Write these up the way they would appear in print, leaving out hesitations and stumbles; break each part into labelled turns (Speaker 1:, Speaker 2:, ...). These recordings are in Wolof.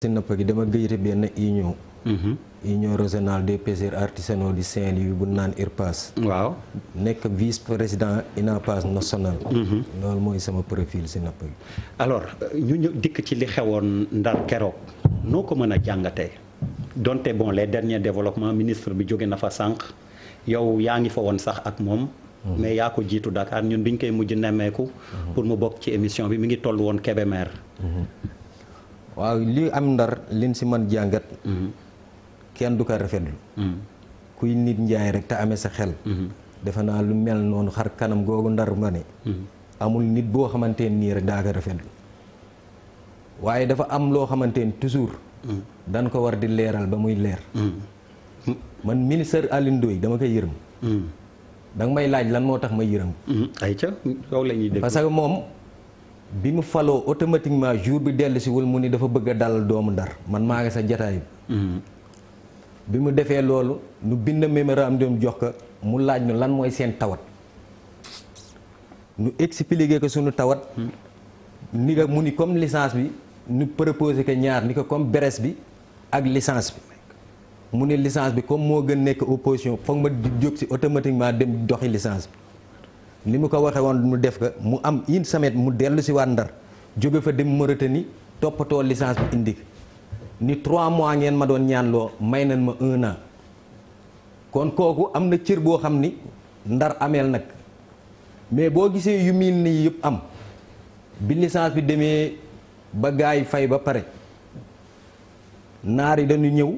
Speaker 1: si napp gi dama gëyte benn union union régionale des pêcheurs artisanaux du Saint-Louis bu naan IRPAS.
Speaker 2: waaw
Speaker 1: nekk vice président INAPAS national. loolu mooy sama profil si napp gi.
Speaker 2: alors ñu dikk ci li xewoon Ndar keroog noo ko mën a jàngatee donte bon les derniers développements ministre bi jóge na fa sànq yow yaa ngi fa woon sax ak moom. mais yaa ko jiitu Dakar ñun biñ koy mujj nemmeeku. pour mu bokk ci émission bi mi ngi toll woon Kébémer.
Speaker 1: waaw li am Ndar liñ si mën jàngat. kenn du ko rafetlu. kuy nit njaay rek te amee sa xel. defe naa lu mel noonu xar kanam googu Ndar ma ne. amul nit boo xamante nii rek daa ko rafetlu waaye dafa am loo xamante ni toujours. dañ ko war di leeral ba muy leer. man ministre Alioune Ndoye dama koy yërëm. danga may laaj lan moo tax ma yërëm.
Speaker 2: ayca yow la ñuy dégg.
Speaker 1: parce que moom bi mu faloo automatiquement jour bi dellu si wul mu ni dafa bëgg a dalal doomu Ndar man maa ngi sa jataay bi. bi mu defee loolu nu bind mémorandum jox ko mu laaj nu lan mooy seen tawat nu expliqué ko suñu tawat. ni ko mu ni comme licence bi nu proposé ko ñaar ni ko comme beres bi ak licence bi. mu ne licence bi comme moo gën nekk opposition foog ma di jóg si automatiquement dem doxi licence bi ni mu ko waxee woon mu def ko mu am une semaine mu dellu si waat Ndar jóge fa dem Mauritanie toppatoo licence bi indi ko ni 3 mois ngeen ma doon ñaan loo may nañ ma 1 an kon kooku am na cër boo xam ni Ndar ameel nag mais boo gisee yu miin nii yëpp am bi licence bi demee ba gars yi fay ba pare naar yi dañu ñëw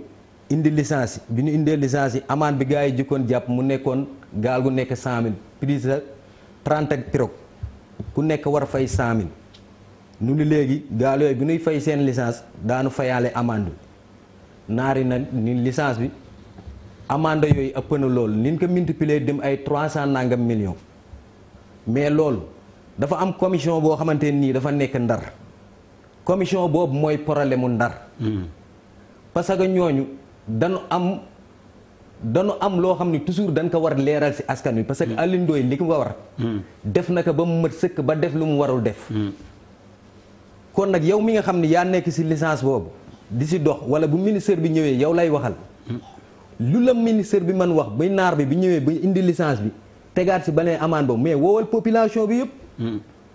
Speaker 1: indi licence yi bi ñu indee licence yi amende bi gars yi jëkkoon jàpp mu nekkoon gaal gu nekk 100 000 prise 30 ak pirogue ku nekk war a fay 100 000 nu ni léegi gaal yooyu bi ñuy fay seen licence daanu fayaale amende bi naar yi nag ni licence bi amende yooyu ëpp na loolu ni ñu ko multiplier dem ay 300 nangam millions mais loolu dafa am commission boo xamante nii dafa nekk Ndar commission boobu mooy problème mu Ndar parce que ñooñu dañu am loo xam ne toujours dañ ko war leeral ci askan wi parce que Alioune Ndoye li ko war def na ko ba mu mat sëkk ba def lu mu warul def kon nag yow mi nga xam ne yaa nekk ci licence boobu di ci dox walla bu ministère bi ñëwee yow lay waxal lu la ministère bi mën wax ba naar bi ñëwee ba indi licence bi tegaat ci beneen amende boobu mais woowal population bi yëpp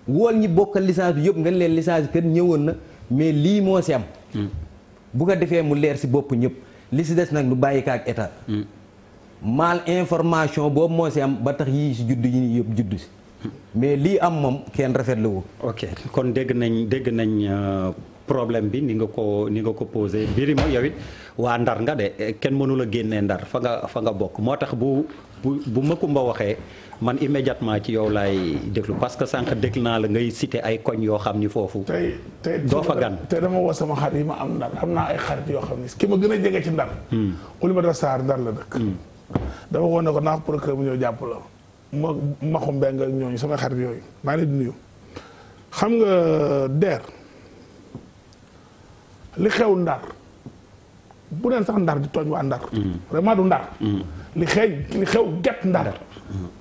Speaker 1: wool ñi bokkal licence bi yëpp nga leen licence bi kat ñëwoon na mais lii moo ci am bu ko defee mu leer ci bopp ñëpp li ci des nag nu bàyyi ko ak état mal information boobu moo ci am ba tax yii ci juddu yi yëpp juddu ci mais lii am moom kenn rafetlu wu.
Speaker 2: ok kon dégg nañ problème bi ni nga ko posé Birima yow it waa Ndar nga de kenn mënula génnee Ndar fa nga bokk moo tax bu Makumba waxee man immédiatement ci yow laay déglu parce que sànq dégg naa la ngay cité ay koñ yoo xam ni foofu.
Speaker 3: tey
Speaker 2: doo fa gan
Speaker 3: te dama woo sama xarit yi ma am Ndar am naa ay xarit yoo xam ni ki ma gën a jege ci Ndar. Oulimata Sarr Ndar la dëkk. dama woo ne ko naa procureur mu ñëw jàpp la maxu mbeng ak ñooñu samay xarit yooyu maa ngi leen di nuyu. xam nga DER li xew Ndar bu neen sax Ndar di tooñ waa Ndar. vraiment du Ndar. li xew get Ndar.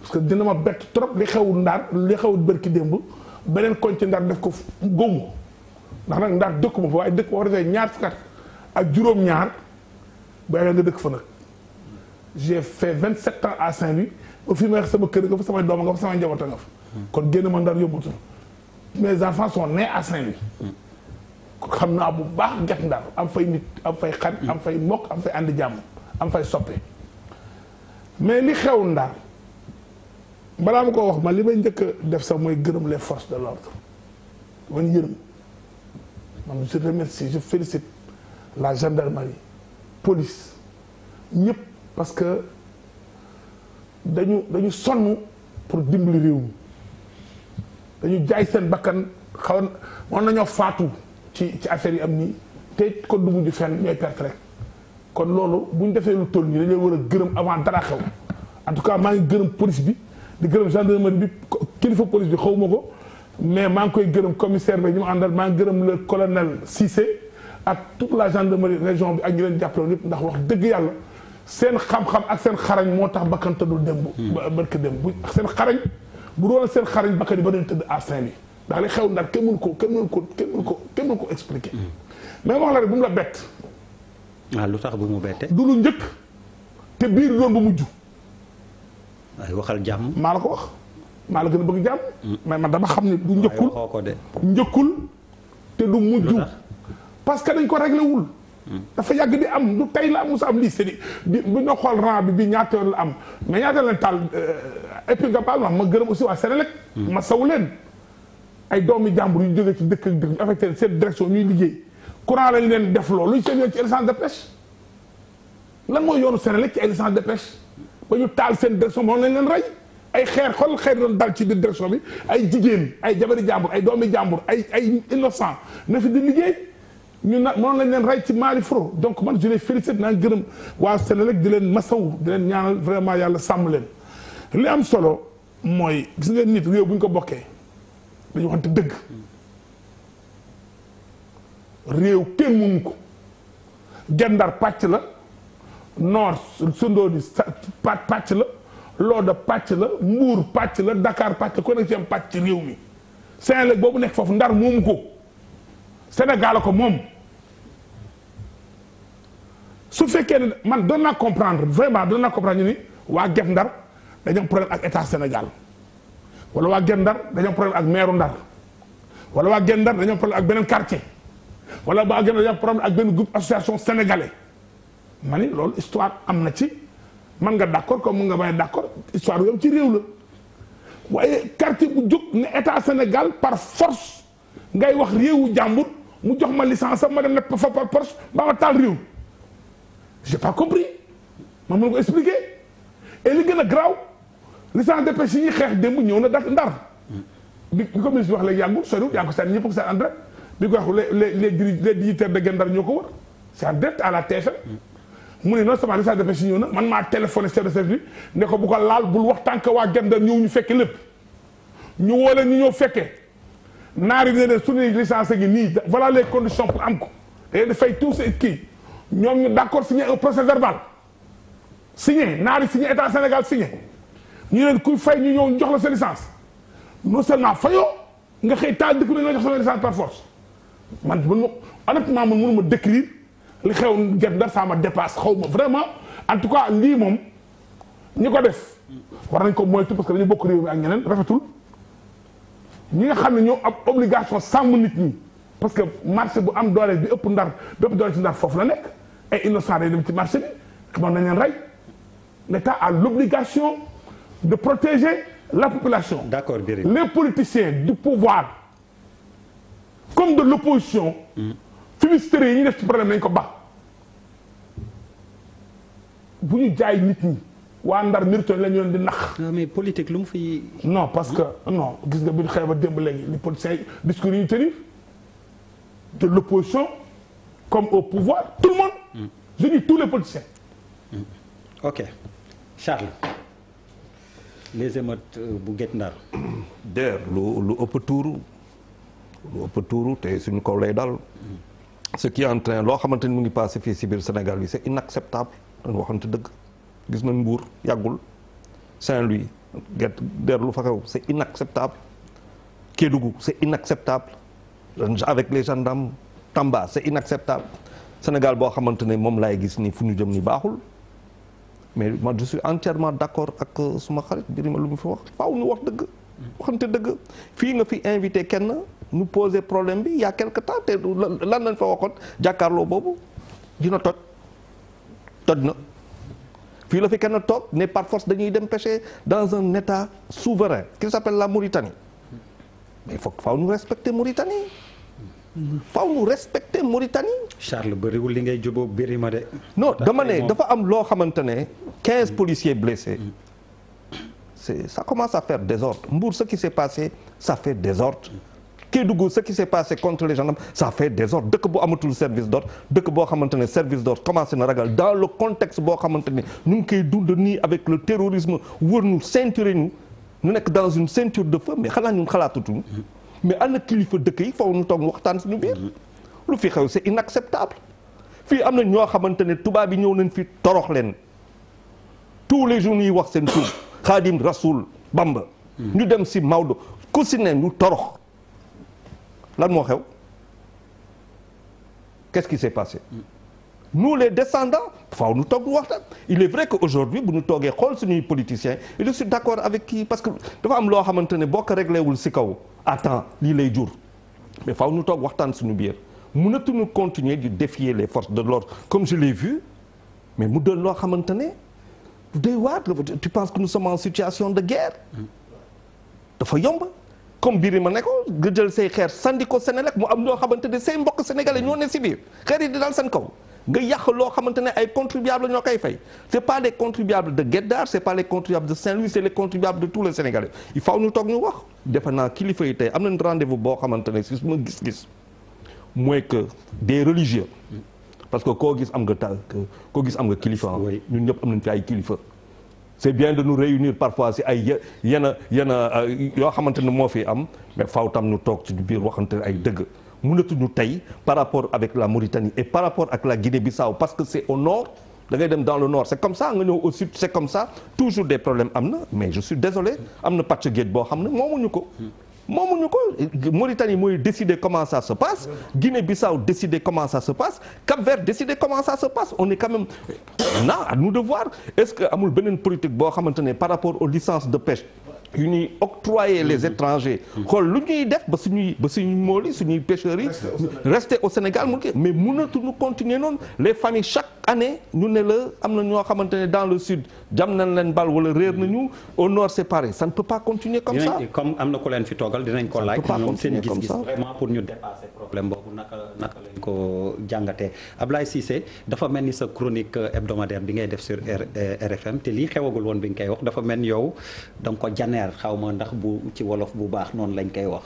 Speaker 3: parce que dina ma bett trop li xew Ndar li xew bërki démb beneen koñ ci Ndar def ko góomu ndax nag Ndar dëkku ma fa waaye dëkk boo defee ñaar fukki at ak juróom-ñaar ba nga dëkk fa nag. j'ai fait 27 ans à Saint-Louis ba fi may wax sama kër nga fa samay doom nga fa samay njaboot nga fa. kon génn ma Ndar yóbbutul mes enfants sont nés à Saint-Louis. xam naa bu baax get Ndar am fay nit am fay xarit am fay mbokk am fay àndi jàmm am fay soppe mais li xew Ndar balaa ma ko wax ma li may njëkk a def sax mooy gërëm les forces de l'ordre man yërëm man je remercie je félicite la gendarmerie police ñëpp parce que dañu sonn pour dimbali réew mi dañu jaay seen bakkan xaw mën nañoo faatu ci affaire yi am nii te kon du mujj fenn ñooy perte rek kon loolu bu ñu defee lu toll nii dañoo war a gërëm avant dara xew en tout cas maa ngi gërëm police bi di gërëm gendarmerie bi kilifa police bi xaw ma ko mais maa ngi koy gërëm commissaire bi ñu ma àndal maa ngi gërëm le colonel Cissé ak toute la gendarmerie région bi ak ñu leen jàppale yëpp ndax wax dëgg yàlla seen xam-xam ak seen xarañ moo tax bakkan tëddul démb. barke démb bu seen xarañ bu doon seen xarañ bakkan yi ba doon tëdd à Saint-Louis ndax li xew Ndar kenn mënu ko expliquer. mais wax la rek bu mu la bett.
Speaker 2: lu tax bu mu bette.
Speaker 3: du lu njëkk te biir doon bu mujj.
Speaker 2: waaye waxal jàmm.
Speaker 3: maa la ko wax maa la gën a bëgg jàmm. mais man dama xam ne du njëkkul
Speaker 2: waxoo ko de.
Speaker 3: njëkkul te du mujj. parce que dañ ko réglé wul. dafa yàgg di am du tey la am musa am lii c'est di bu ñu xool rang bi ñaata yoon la am mais ñaata leen taal et puis nga baal ma gërëm aussi waa Sénélec. ma saw leen ay doomi jàmbur yu jógee ci dëkk ak dëkk ñu affecté seen direction ñuy liggéey courant lañ leen def loolu luñ seen yoon ci licence de pêche lan mooy yoonu Sénélec ci ay licence de pêche ba ñu taal seen direction moom lañ leen rey ay xeer xool xeer doon dal ci biir direction bi ay jigéen ay jabari jàmbur ay doomi jàmbur ay innocent na fi di liggéey ñu nag moom lañ leen rey ci Mali Fro donc man je les félicite naa gërëm waa Sénélec di leen masaw di leen ñaanal vraiment yàlla sàmm leen li am solo mooy gis nga nit réew bu ñu ko bokkee dañu waxante dëgg réew kenn mënu ko Gendar pàcc la Nord Sundooni pàcc la Loda pàcc la Mbuur pàcc la Dakar pàcc ku nekk ci am pàcc ci réew mi Sénélec boobu nekk foofu Ndar moomu ko Sénégal ko moom su fekkee ne man doon naa comprendre vraiment doon naa comprendre ñu ni waa Guet Ndar dañoo am problème ak état Sénégal wala waa Guet Ndar dañoo am problème ak maire Ndar wala waa Guet Ndar dañoo am problème ak beneen quartier wala waa Guet Ndar dañoo am problème ak benn groupe association sénégalais ma ni loolu histoire am na ci man nga d'accord comme mun nga bañ a d'accord histoire yooyu ci réew la waaye quartier bu jóg ne état Sénégal par force ngay wax réewu jàmbur mu jox ma licence am ma dem nekk fa par force ba ma taal réew j'ai pas compris ma mën ko expliquer et li gën a garaaw licence de pêche yi ñuy xeex démb ñëw na Ndar bi ko ministre wax léegi yàggul soriwul yaa ngi ko seen ñëpp ko seen en direct bi ko wax les dignitaires de Guet Ndar ñoo ko wër c'est en direct à la TFM mu ne non seulement licence de pêche yi ñëw na man maa téléphoné chef de service bi ne ko bu ko laal bul wax tant que waa Guet Ndar ñëw ñu fekke lépp ñu woo leen ñu ñëw fekkee naari ne leen suñuy licence gi nii voilà les conditions pour am ko da ngeen di fay tout ce kii ñoom ñu d'accord signé un procès verbal signé naari signé état Sénégal signé ñu leen kuy fay ñu ñëw jox la sa licence non seulement fayoo nga xëy taal dëkk bi nga jox sa licence par force man honnêtement man mënuma décrire li xew Guet Ndar ça me dépasse xaw ma vraiment en tout cas lii moom ñi ko def war nañ ko moytu parce que dañu bokk réew mi ak ñeneen rafetul ñi nga xam ne ñoo am obligation sàmm nit ñi parce que marché bu am doole bi ëpp Ndar bi ëpp doole ci Ndar foofu la nekk ay innocent day dem ci marché bi moom nañ leen rey l'État a l'obligation de protéger la population.
Speaker 2: D'accord, Birima.
Speaker 3: Les politiciens du pouvoir comme de l'opposition fumisterie yi ñu def ci problème nañ ko baax bu ñu jaay nit ñi waa Ndar méritoon la ñu leen di nax.
Speaker 2: non mais politique lu mu fi.
Speaker 3: non parce que non gis nga bi ñu xëy ba démb léegi les politiciens discours yi ñu tenir de l'opposition comme au pouvoir tout le monde. Je dis tous les politiciens.
Speaker 2: ok Charles les émeutes bu Guet Ndar.
Speaker 4: der lu ëpp tuuru te suñu kaw lay dal. ce qui est en train loo xamante ni mu ngi passé fii si biir Sénégal bi c'est inacceptable dañu waxante dëgg gis nañ Mbour yàggul Saint-Louis der lu fa xew c'est inacceptable Kédougou c'est inacceptable avec les gendarmes Tamba c'est inacceptable Sénégal boo xamante ne moom laay gis ni fu ñu jëm ni baaxul mais moi je suis entièrement d'accord ak suma xarit Birima lu mu fi wax faaw ñu wax dëgg waxante dëgg fii nga fi invité kenn ñu poser problème bi il y a quelque temps te lan lañ fa waxoon jàkkaarloo boobu dina toj na fii la fi kenn toog ne par force dañuy dem pêcher dans un état souverain qui s'appelle la Mauritanie mais faaw ñu respecter Mauritanie faaw ñu respecter Mauritanie.
Speaker 2: Charles bëriwul li ngay jubóo Birima de.
Speaker 4: non dama ne dafa am loo xamante ne 15 policiers blessés ça commence à faire désordre Mbour ce qui s'est passé ça fait désordre Kédougou ce qui s'est passé contre les gendarmes ça fait désordre dëkk bu amatul service d'ordre dëkk boo xamante ne service d'ordre commencé na ragal dans le contexte boo xamante ne ñu ngi koy dund nii avec le terrorisme wër ñu ceinture ñu nekk dans une ceinture de feu mais xanaa ñun xalaatatuñu mais ana kilifa dëkk yi foofu ñu toog waxtaan suñu biir lu fi xew c'est inacceptable fii am na ñoo xamante ne tubaab yi ñëw nañ fi torox leen tous les jours ñuy wax seen tur Khadim Rasoul Bamba ñu dem si Maodo ku si ne ñu torox lan moo xew qu'est-ce qui s'est passé nous les descendants faaw nu toog waxtaan il est vrai que aujourd'hui bu ñu toogee xool suñuy politiciens et je suis d'accord avec kii parce que dafa am loo xamante ne boo ko réglé wul si kaw à temps lii lay jur mais faaw ñu toog waxtaan suñu biir mënatuñu continuer di défier les forces de l'ordre comme je l'ai vu mais mu doon loo xamante ne day waar tu penses que nous sommes en situation de guerre dafa yomb comme biir ma ne ko nga jël say xeer sandi ko Sénélec mu am loo xamante ne say mbokk sénégalais ñoo ne si biir xeer yi di daal seen kaw nga yàq loo xamante ne ay contribuables ñoo koy fay c'est pas les contribuables de Guet Ndar c'est pas les contribuables de Saint-Louis c'est les contribuables de tous les Sénégalais il faut ñu toog ñu wax defe naa kilifa yi tey am nañ rendez-vous boo xamante ne si suma gis-gis mooy que des religieux parce que koo gis am nga koo gis am nga kilifa ñun ñëpp am nañ fi ay kilifa c'est bien de nous réunir parfois si ay yenn yoo xamante ne moo fi am mais faaw tam ñu toog ci biir waxante ay dëgg mënatuñu tey par rapport avec la Mauritanie et par rapport ak la Guinée-Bissau parce que c'est au nord da ngay dem dans le nord c'est comme ça nga ñëw au sud c'est comme ça toujours des problèmes am na mais je suis désolé am na pàcc géej boo xam ne moomuñu ko Mauritanie mooy décider comment ça se passe Guinée-Bissau décider comment ça se passe Cap-Vert décider comment ça se passe on est quand même non à nous de voir est-ce que amul beneen politique boo xamante ne par rapport aux licences de pêche yu ñuy octroyer les étrangers xool lu ñuy def ba suñuy mool yi suñuy pêcheurs yi rester au Sénégal mu mais mënatuñu continuer noonu les familles chaque année ñu ne la am na ñoo xamante ne dans le sud jam nañ leen bal wala réer nañu au nord c'est pareil ça ne peut pas continuer comme ça
Speaker 2: comme am na ku leen fi toogal dinañ ko laaj ñoom seen gis-gis vraiment pour ñu dépasser problème boobu naka lañ ko jàngatee Ablaye Cissé dafa mel ni sa chronique hebdomadaire bi ngay def sur RFM te lii xewagul woon bi nga koy wax dafa mel ni yow da nga ko janeer xaw ma ndax bu ci wolof bu baax noonu lañ koy wax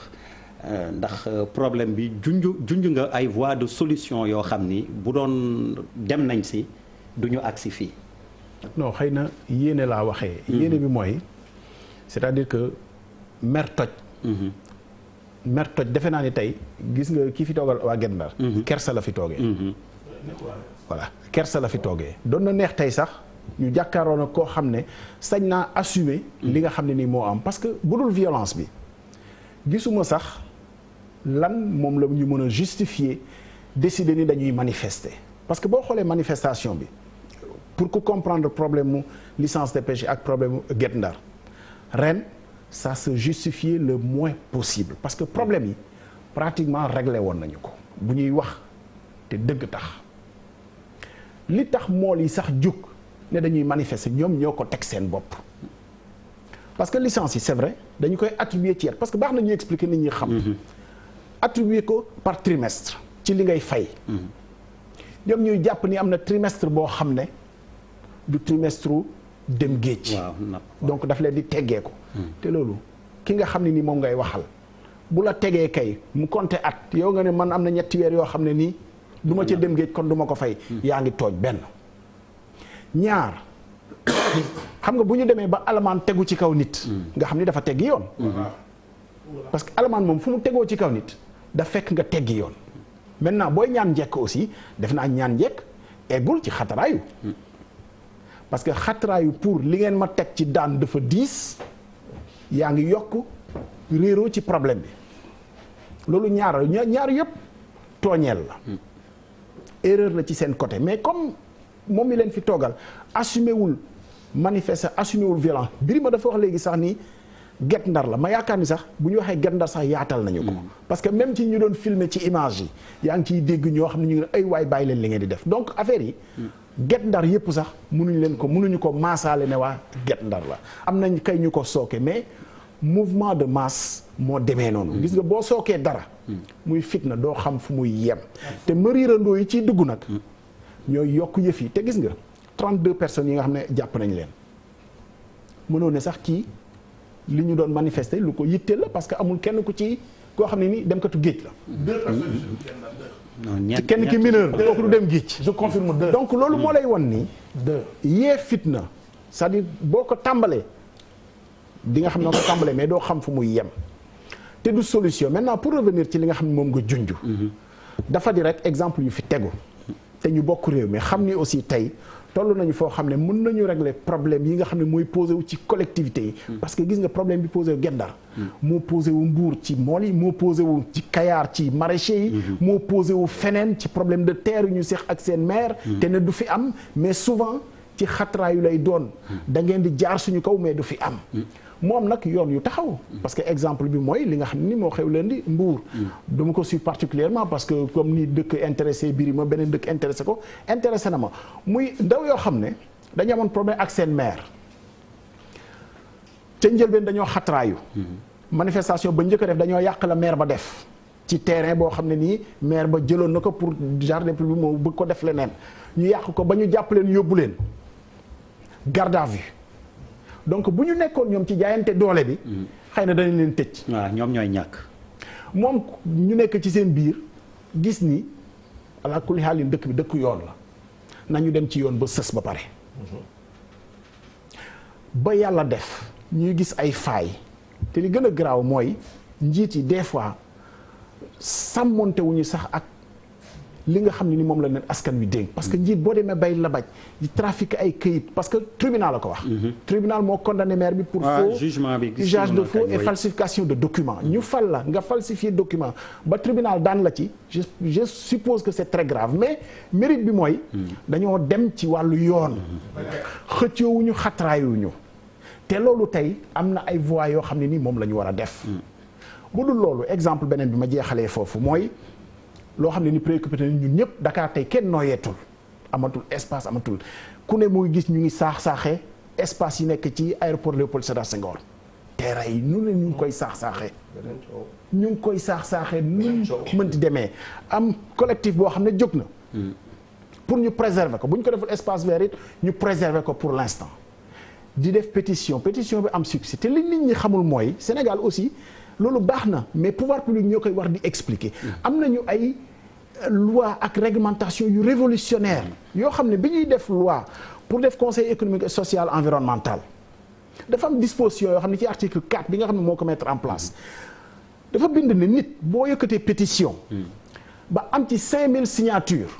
Speaker 2: ndax problème bi junj nga ay voies de solution yoo xam ni bu doon dem nañ si du ñu agsi fii.
Speaker 3: non xëy na yéene laa waxee. yéene bi mooy c'est-à-dire que mer toj. mer toj defe naa ni tey gis nga kii fi toogal waa Guet Ndar. kersa la fi toogee. voilà kersa la fi toogee doon na neex tey sax. ñu jàkkaaroon na koo xam ne sañ naa assumer li nga xam ne nii moo am parce que bu dul violence bi gisuma sax lan moom la ñu mën a justifier décider ni dañuy manifester parce que boo xoolee manifestation bi pour que comprendre problème mu licence de pêche ak problème mu Guet Ndar ren ça se justifier le moins possible parce que problème yi pratiquement réglé woon nañu ko bu ñuy wax te dëgg tax li tax mool yi sax jóg ne dañuy manifester ñoom ñoo ko teg seen bopp parce que licence yi c'est vrai dañu koy attribuer ci parce que baax na ñuy expliquer nit ñi xam attribuer ko par trimestre ci li ngay fay ñoom ñuy jàpp ni am na trimestre boo xam ne du trimestre dem géej donc daf leen di teggee ko te loolu ki nga xam ne ni moom ngay waxal bu la tegee kay mu compter at yow nga ne man am na ñetti weer yoo xam ne nii du ma ca dem géej kon du ma ko fay yaa ngi tooj benn ñaar xam nga bu ñu demee ba alamaan tegu ci kaw nit nga xam ni dafa teggi yoon parce que alamaan moom fu mu tegoo ci kaw nit da fekk nga teggi yoon maintenant booy ñaan njekk aussi def naa ñaan njekk eggul ci xataraayu parce que xataraayu pour li ngeen ma teg ci daan dafa diis yaa ngi yokk réeroo ci problème bi loolu ñaar yëpp tooñeel la erreur la ci seen côté mais comme moom mi leen fi toogal assumé wul manifester assumé wul violence Birima dafa wax léegi sax ni Guet Ndar la ma yaakaar ni sax bu ñu waxee Guet Ndar sax yaatal nañu ko parce que même ci ñu doon filmer ci image yi yaa ngi ciy dégg ñoo xam ne ñu ngi ay waay bàyyi leen li ngeen di def donc affaire yi Guet Ndar yëpp sax mënuñu ko maasaale ne waa Guet Ndar la am nañ kay ñu ko sooke mais mouvement de masse moo demee noonu gis nga boo sookee dara muy fitna doo xam fu muy yem te mariirandoo yi ciy dugg nag ñooy yokk yëf yi te gis nga 32 personnes yi nga xam ne jàpp nañ leen mënoo ne sax kii li ñu doon manifester lu ko yitteel la parce que amul kenn ku ci koo xam ne ni dem katu géej la. 2 personnes
Speaker 2: ñett
Speaker 3: kenn ki mineur kooku du dem géej.
Speaker 5: je confirme 2.
Speaker 3: donc loolu moo lay won ni
Speaker 5: 2
Speaker 3: yee fitna c'est-à-dire boo ko tàmbalee di nga xam ne ko tàmbalee mais doo xam fu muy yem te du solution maintenant pour revenir ci li nga xam ne moom nga junj. dafa di rek exemple yu fi tegu te ñu bokk réew mi xam ni aussi tey toll nañu foo xam ne mën nañu régler problème yi nga xam ne mooy posé wu ci collectivité yi. parce que gis nga problème bi posé wu Guet Ndar. moo posé wu Mbour ci mool yi moo posé wu ci Kayar ci maraîcher yi. moo posé wu feneen ci problème de terre yu ñu seex ak seen maire. te ne du fi am mais souvent ci xatraayu lay doon. da ngeen di jaar suñu kaw mais du fi am. moom nag yoon yu taxaw parce que exemple bi mooy li nga xam ni moo xew leen di Mbour. dama ko suivre particulièrement parce que comme ni dëkk intéressé Birima beneen dëkk intéressé ko intéressé na ma muy ndaw yoo xam ne dañu amoon problème ak seen maire ca njëlbeen dañoo xatraayu. manifestation ba njëkk a def dañoo yàq la maire ba def ci terrain boo xam ne nii maire ba jëloon na ko pour jardin public moo bëgg ko def leneen ñu yàq ko ba ñu jàpp leen yóbbu leen garde à vue. donc bu ñu nekkoon ñoom ci jaayante doole bi. xëy na dañu leen tëj.
Speaker 2: waaw ñoom ñooy ñàkk.
Speaker 3: moom ñu nekk ci seen biir gis ni ala kulli xaalin dëkk bi dëkk yoon la nañu dem ci yoon ba sës ba pare. ba yàlla def ñuy gis ay faay te li gën a garaaw mooy njiit yi des fois sàmmonte wuñu sax ak li nga xam ne ni moom la leen askan wi dénk parce que njiit boo demee bay la baj di trafic ay këyit parce que tribunal la ko wax. tribunal moo condamné maire bi pour faux
Speaker 2: jugement bi
Speaker 3: usage de faux et falsification de documents ñu fal la nga falsifier document ba tribunal daan la ci je suppose que c'est très grave mais mérite bi mooy dañoo dem ci wàllu yoon xëccoowuñu xatraayuñu te loolu tey am na ay voies yoo xam ne ni moom la ñu war a def bu dul loolu exemple beneen bi ma jeexalee foofu mooy loo xam ne ni préoccupé nañu ñun ñëpp Dakar tey kenn nooyeetul amatul espace amatul ku ne muy gis ñu ngi saax-saaxee espace yi nekk ci aéroport Léopold Sédar Senghor terrain yi nu ne ñu ngi koy saax-saaxee ñu ngi koy saax-saaxee nu mënti demee am collectif boo xam ne jóg na pour ñu préserver ko bu ñu ko deful espace vert it ñu préserver ko pour l'instant di def pétition bi am succès te li nit ñi xamul mooy Sénégal aussi loolu baax na mais pouvoir public ñoo koy war di expliquer am nañu ay loi ak réglementation yu révolutionnaire yoo xam ne bi ñuy def loi pour def conseil économique et social environnemental dafa am disposition yoo xam ne ci article 4 bi nga xam ne moo ko mettre en place dafa bind ne nit boo yëkkatee pétition ba am ci 5000 signatures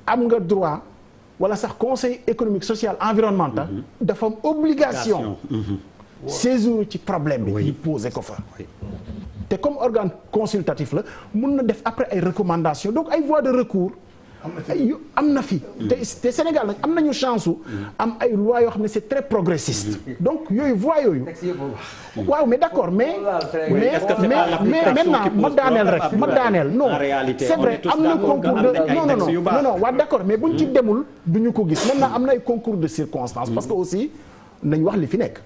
Speaker 3: am nga droit wala sax conseil économique social environnemental dafa am obligation séjour ci problème bi ñu posé ko fa te comme organe consultatif la mun na def après ay recommandations donc ay voies de recours am na fi te Sénégal nag am nañu chance u am ay lois yoo xam ne c'est très progressiste donc yooyu voies yooyu waaw mais d'accord mais maintenant ma daaneel non c'est vrai am na concours de non waaw d'accord mais buñ ci demul duñu ko gis maintenant am na ay concours de circonstances parce que aussi nañ wax li fi nekk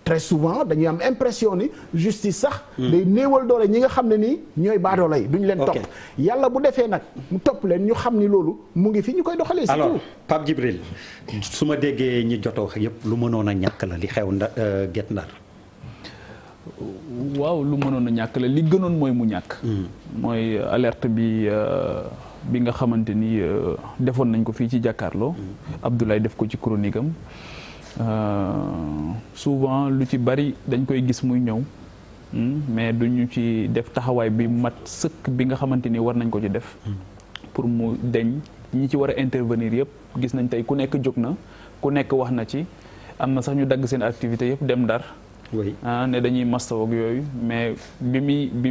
Speaker 3: très souvent dañuy am impression ni justice sax day néewal doole ñi nga xam ne nii ñooy baadoola yi duñ leen topp yàlla bu defee nag mu topp leen ñu xam ni loolu mu ngi fi ñu koy doxalee surtout
Speaker 2: alors Pape Djibril su ma déggee ñi jotoo yëpp lu mënoon a ñàkk la li xew Guet Ndar
Speaker 5: waaw lu mënoon a ñàkk la li gënoon mooy mu ñàkk mooy alerte bi nga xamante ni defoon nañ ko fii ci jàkkaarloo Abdoulaye def ko ci chronique am souvent lu ci bari dañ koy gis muy ñëw mais duñu ci def taxawaay bi mat sëkk bi nga xamante ni war nañ ko ci def pour mu deñ ñi ci war a intervenir yëpp gis nañ tey ku nekk jóg na ku nekk wax na ci am na sax ñu dagg seen activité yëpp dem Ndar ne dañuy mastaw ak yooyu mais bi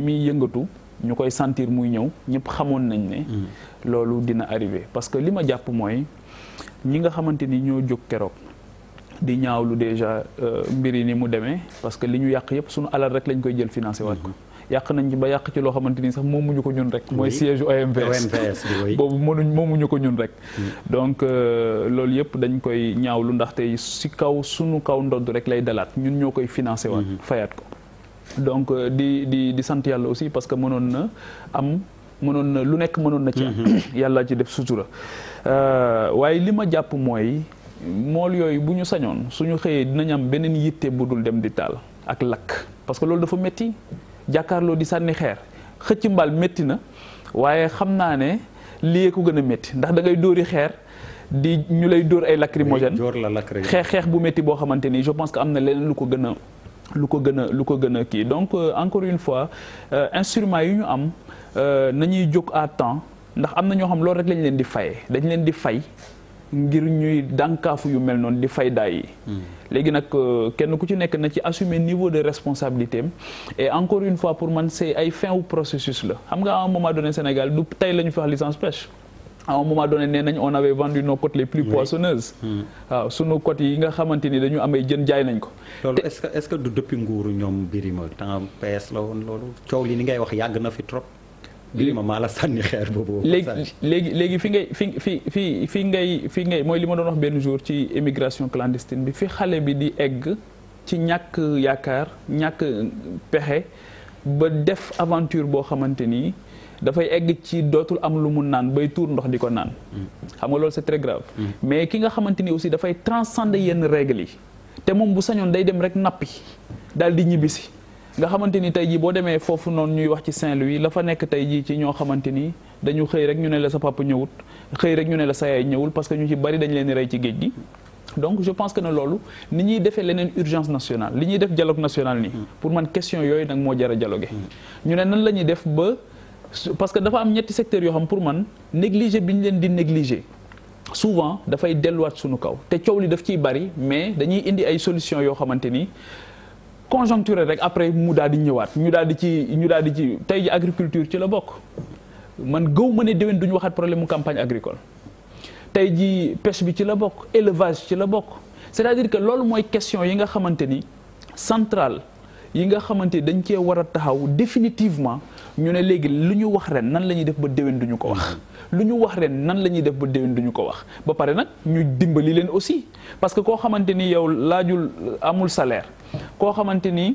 Speaker 5: muy yëngatu ñu koy sentir muy ñëw ñëpp xamoon nañ ne loolu dina arrivé parce que li ma jàpp mooy ñi nga xamante ni ñoo jóg keroog di ñaawlu déjà mbir yi ni mu demee parce que li ñu yàq yëpp suñu alal rek lañ koy jël financé waat ko yàq nañ ci ba yàq ci loo xamante ni sax moomuñu ko ñun rek mooy siège OMVS boobu moomuñu ko ñun rek donc loolu yëpp dañ koy ñaawlu ndaxte si kaw suñu kaw ndodd rek lay dalaat ñun ñoo koy financé waat fayaat ko donc di sant yàlla aussi parce que mënoon na lu nekk mënoon na ci am yàlla ci def sutura waaye li ma jàpp mooy mool yooyu bu ñu sañoon suñu xëyee dinañ am beneen yitte bu dul dem di taal ak lakk parce que loolu dafa métti jàkkaarloo di sànni xeer xëcc mbal métti na waaye xam naa ne lii ko gën a métti ndax da ngay dóori xeer ñu lay dóor ay lacrymogène xeex bu métti boo xamante ni je pense que am na leneen lu ko gën a kii donc encore une fois instruments yi ñu am nañuy jóg à temps ndax am na ñoo xam loolu rek lañ leen di fayee dañ leen di fay ngir ñuy dànkaafu yu mel noonu di fay daay yi. léegi nag kenn ku ci nekk na ci assumer niveau de responsabilité am et encore une fois pour man c'est ay fin wu processus la xam nga à un moment donné Sénégal du tey la ñu fi wax licence pêche. à un moment donné nee nañ on avait vendu nos côtes les plus poissonneuses. waaw sunu côtes yi nga xamante ni dañu amay jën jaay nañ ko.
Speaker 2: loolu est-ce que du depuis nguuru ñoom Birima temps PS la woon loolu coow li ni ngay wax yàgg na fi trop. Birima maa la sànni xeer boobu.
Speaker 5: léegi fi ngay mooy li ma doon wax benn jour ci émigration clandestine bi fi xale bi di egg ci ñàkk yaakaar ñàkk pexe ba def aventure boo xamante ni. dafay egg ci dootul am lu mu naan bay tuur ndox di ko naan. xam nga loolu c'est très grave. mais ki nga xamante ni aussi dafay transcender yenn règles yi. te moom bu sañoon day dem rek nappi daal di ñibbisi nga xamante ni tey jii boo demee foofu noonu ñuy wax ci Saint-Louis la fa nekk tey jii ci ñoo xamante ni dañu xëy rek ñu ne la sa papa ñëwut xëy rek ñu ne la sa yaay ñëwul parce que ñu ci bari dañ leen di rey ci géej gi. donc je pense que ne loolu ni ñuy defee leneen urgence nationale li ñuy def dialogue national nii. pour man question yooyu nag moo jar a dialoguer. ñu ne nan la ñuy def ba. parce que dafa am ñetti secteurs yoo xam pour man négliger bi ñu leen di négliger souvent dafay delluwaat suñu kaw te coow li daf ciy bari mais dañuy indi ay solutions yoo xamante ni conjoncturel rek après mu daal di ñëwaat ñu daal di ci tey ji agriculture ci la bokk man gëw ma ne déwén duñu waxaat problème mu campagne agricole tey ji pêche bi ci la bokk élevage ci la bokk c'est-à-dire que loolu mooy question yi nga xamante ni centrale yi nga xamante ni dañ cee war a taxaw définitivement ñu ne léegi lu ñu wax ren nan la ñuy def ba déwén duñu ko wax lu ñu wax ren nan la ñuy def ba déwén duñu ko wax ba pare nag ñu dimbali leen aussi parce que koo xamante ni yow laajul amul salaire koo xamante ni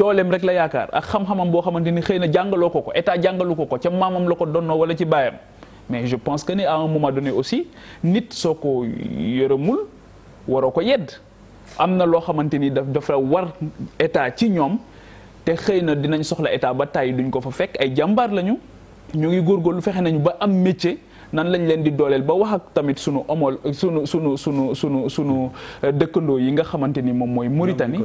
Speaker 5: dooleem rek la yaakaar ak xam-xamam boo xamante ni xëy na jàngaloo ko état jàngalu ko ca maamam la ko donnoo wala ci baayam mais je pense que ni à un moment donné aussi nit soo ko yërëmul waroo ko yedd am na loo xamante ni dafa war état ci ñoom te xëy na dinañ soxla état ba tàyyi duñ ko fa fekk ay jàmbaar lañu ñu ngi góorgóorlu fexe nañu ba am métier nan lañ leen di dooleel ba wax ak tamit sunu dëkkandoo yi nga xamante ni moom mooy Mauritanie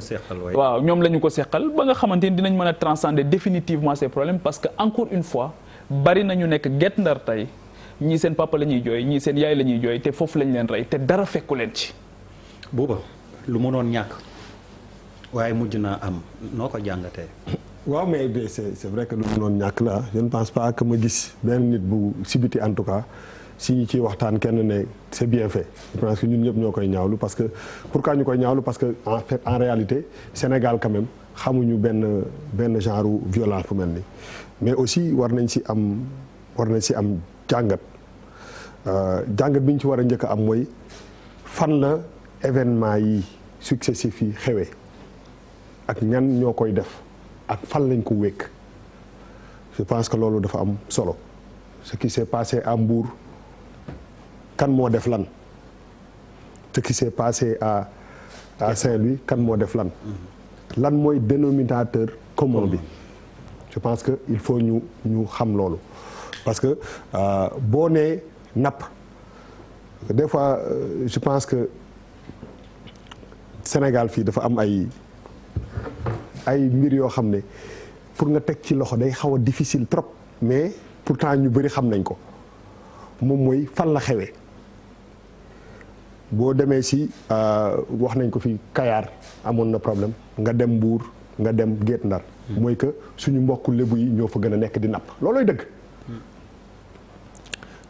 Speaker 5: waaw ñoom la ñu ko seqal ba nga xamante ni dinañ mën a transcender définitivement ces problèmes parce que encore une fois bari nañu nekk Guet Ndar tey ñii seen papa la ñuy jooy ñii seen yaay la ñuy jooy te foofu lañ leen rey te dara fekku leen ci
Speaker 2: Bouba lu mënoon ñàkk waaye mujj naa am noo ko jàngatee.
Speaker 6: waaw mais c'est vrai que lu mënoon ñàkk la je ne pense pas que ma gis benn nit bu sibiti en tout cas si ñu ciy waxtaan kenn ne c'est bien fait je pense que ñun ñëpp ñoo koy ñaawlu parce que pourquoi ñu koy ñaawlu parce que en fait en réalité Sénégal quand même xamuñu benn genre violence bu mel ni mais aussi war nañ si am jàngat jàngat bi ñu ci war a njëkk a am mooy fan la événement yi successifs yi xewee ak ñan ñoo koy def ak fan lañ ko wékk je pense que loolu dafa am solo ce qui s'est passé à Mbour kan moo def lan ce qui s'est passé à Saint-Louis kan moo def lan mooy dénominateur commun bi je pense que il faut ñu xam loolu parce que boo nee napp des fois je pense que Sénégal fii dafa am ay mbir yoo xam ne pour nga teg ci loxo day xaw a difficile trop mais pourtant ñu bëri xam nañ ko moom mooy fan la xewee boo demee si wax nañ ko fi Kayar amoon na problème nga dem Mbour nga dem Guet Ndar mooy que suñu mbokku lébu yi ñoo fa gën a nekk di napp loolooy dëgg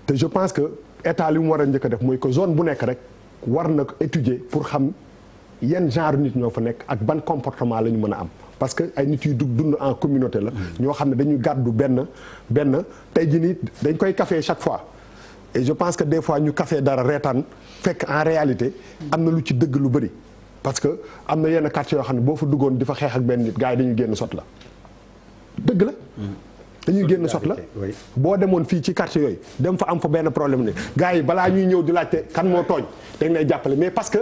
Speaker 6: te je pense que état li mu war a njëkk a def mooy que zone bu nekk rek war na ko étudier pour xam yan genre nit ñoo fa nekk ak ban comportement la ñu mën a am parce que ay nit yu dund en communauté la ñoo xam ne dañuy gàddu benn tey jii nii dañ koy café chaque fois et je pense que des fois ñu café dara reetaan fekk en réalité am na lu ci dëgg lu bëri parce que am na yenn quartier yoo xam ne boo fa duggoon di fa xeex ak benn nit gars yi dañuy génn sot la dëgg la dañuy génn sot la boo demoon fii ci quartier yooyu dem fa am fa benn problème ne gars yi balaa ñuy ñëw di laajte kan moo tooñ dañ lay jàppale mais parce que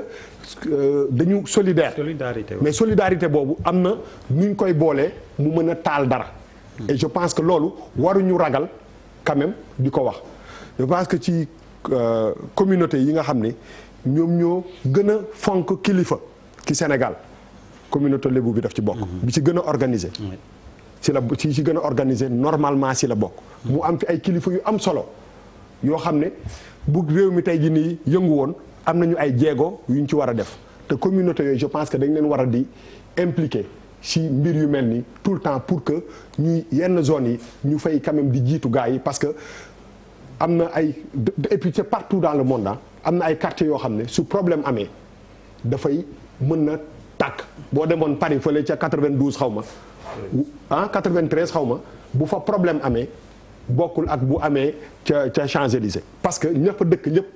Speaker 6: dañu solidaire mais solidarité boobu am na nuñ koy boolee mu mën a taal dara et je pense que loolu waruñu ragal quand même di ko wax je pense que ci communauté yi nga xam ne ñoom ñoo gën a fonk kilifa ci Sénégal communauté lébu bi daf ci bokk bi ci gën a organisé ci gën a organisé normalement si la bokk mu am fi ay kilifa yu am solo yoo xam ne bu réew mi tey ji nii yëngu woon am nañu ay jéego yuñ ci war a def te communauté yooyu je pense que dañ leen war a di impliqué ci mbir yu mel ni tout le temps pour que ñuy yenn zones yi ñu fay quand même di jiitu gars yi parce que am na ay et puis c'est partout dans le monde am na ay quartiers yoo xam ne su problème amee dafay mën na tàkk boo demoon Paris fële ca 92 xaw ma 93 xaw ma bu fa problème amee bokkul ak bu amee ca Champs-Élysées parce que ña fa dëkk ñëpp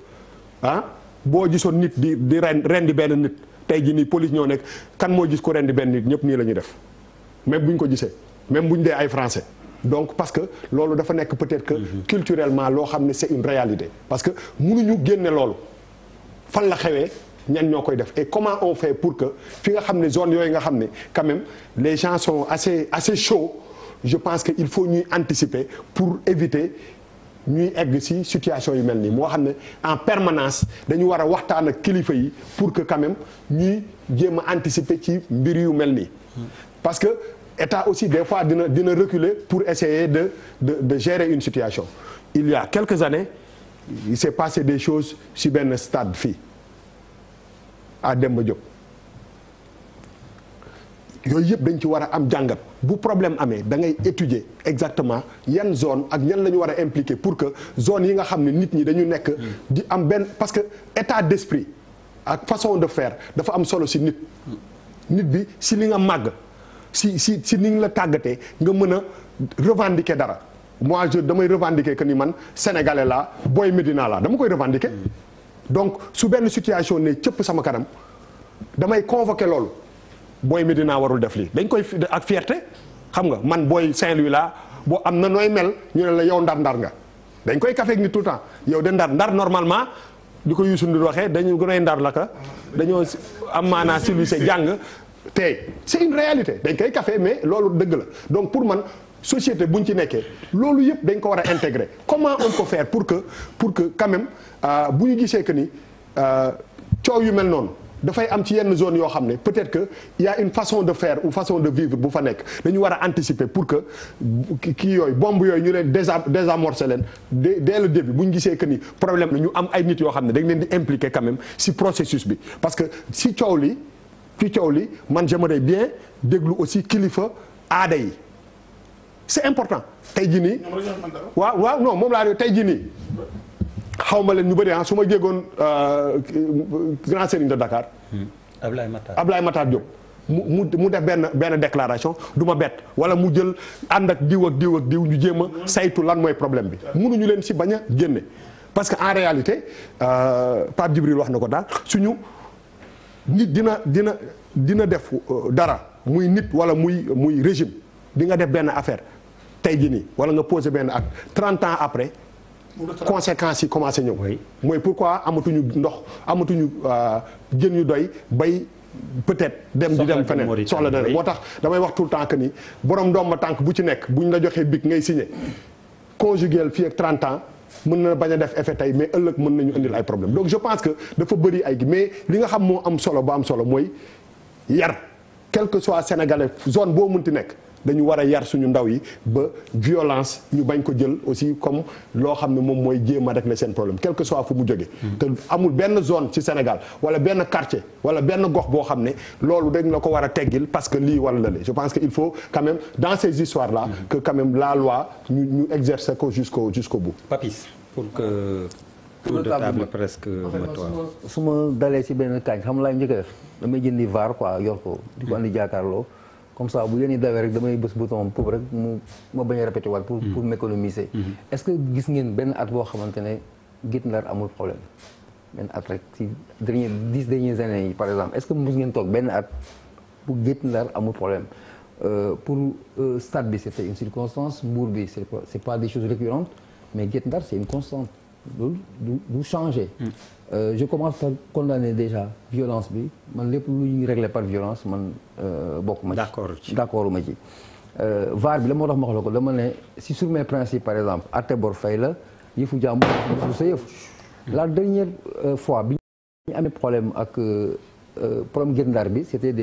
Speaker 6: boo gisoon nit di rendi benn nit tey jii nii police ñoo nekk kan moo gis ko rendi benn nit ñëpp nii la ñuy def même bu ñu ko gisee même bu ñu dee ay français donc parce que loolu dafa nekk peut-être que culturellement loo xam ne c'est une réalité parce que mënuñu génne loolu fan la xewee ñan ñoo koy def et comment on fait pour que fi nga xam ne zone yooyu nga xam ne quand même les gens sont assez chauds je pense que il faut ñuy anticiper pour éviter ñuy egg ci situation yu mel nii moo xam ne en permanence dañu war a waxtaan ak kilifa yi pour que quand même ñuy jéem a anticiper ci mbir yu mel nii parce que État aussi des fois dina reculer pour essayer de gérer une situation il y a quelques années il s'est passé des choses ci benn stade fii à Demba Diop yooyu yëpp dañ ci war a am jàngat bu problème amee da ngay étudier exactement yan zone ak ñan la ñu war a impliquer pour que zone yi nga xam ne nit ñi dañu nekk di am benn parce que état d'esprit ak façon de faire dafa am solo ci nit bi ci li nga màgg si ni nga la tàggatee nga mën a revendiquer dara moi damay revendiquer que ni man sénégalais laa Boy Médina laa dama koy revendiquer donc su benn situation ne cëpp sama kanam damay convoquer loolu Boy Médina warul def lii dañ koy ak fierté xam nga man Boy Saint-Louis laa boo am na nooy mel ñu ne la yow ndar nga dañ koy kafeek ni tout le temps yow de ndar normalement di ko Youssou Ndour waxee dañu gën a ndar la ka dañoo am maanaa civilisé jàng tey c'est une réalité dañ koy café mais loolu dëgg la donc pour man société buñ ci nekkee loolu yëpp dañ ko war a intégrer comment on peut faire pour que quand même bu ñu gisee que ni coow yu mel noonu dafay am ci yenn zone yoo xam ne peut-être que y a une façon de faire ou façon de vivre bu fa nekk dañu war a anticiper pour que kii yooyu bombe yooyu ñu leen désamorcer leen dès le début bu ñu gisee que ni problème la ñu am ay nit yoo xam ne dañ leen di impliquer quand même si processus bi parce que si coow li man j'aimerais bien déglu aussi kilifa aada yi c'est important tey jii nii waaw non moom laa tey jii nii xaw ma leen ñu bëri su ma jégoon grand serigne de Dakar Ablaye Matar Diop mu def benn déclaration du ma bett wala mu jël ànd ak diw ñu jéem a saytu lan mooy problème bi mënuñu leen si bañ a génne parce que en réalité Pape Djibril wax na ko daal suñu nit dina def dara muy nit wala muy régime di nga def benn affaire tey jii nii wala nga poser benn acte 30 ans après conséquences yi commencé ñëw mooy pourquoi amatuñu ndox amatuñu jën yu doy bay peut-être dem feneen soxla na moo tax damay wax tout le temps que ni borom ndomba tànk bu ci nekk buñ la joxee bic ngay signé conjuguel fii ak 30 ans mën na bañ a def effet tey mais ëllëg mën nañu indil ay problème donc je pense que dafa bëri ay gi mais li nga xam moo am solo ba am solo mooy yar quel que soit sénégalais zone boo munti nekk dañu war a yar suñu ndaw yi ba violence ñu bañ ko jël aussi comme loo xam ne moom mooy jéem a régler seen problème quel que soit fu mu jógee te amul benn zone ci Sénégal wala benn quartier wala benn gox boo xam ne loolu dañ la ko war a teggil parce que lii wala la je pense que il faut quand même dans ces histoires là que quand même la loi ñu exercer ko jusqu'au bout.
Speaker 2: Papis pour que tour de table presque
Speaker 7: su ma dalee ci benn kañ xam laay njëkk a def damay jëndi VAR quoi yor ko di ko andi jàkkaarloo comme ça bu yéen i dawee rek damay bës bouton pour rek ma bañ a répété waat pour m'économiser. Est-ce que gis ngeen benn at boo xamante ne Guet Ndar amul problème benn at rek ci 10 dernières années yi par exemple est-ce que mos ngeen toog benn at bu Guet Ndar amul problème pour stade bi c'était une circonstance Mbour bi c'est pas des choses récurrentes mais Guet Ndar c'est une constante loolu du changer. Je commence par condamner déjà violence bi man lépp lu ñuy régler par violence man bokk ma ci d'accord ma ci VAR bi la moo tax ma wax la ko dama ne si sur mes principes par exemple atte bor fay la yëfu jàmbur sa yëf la dernière fois bi ñu amee problème ak problème Guet Ndar bi c'était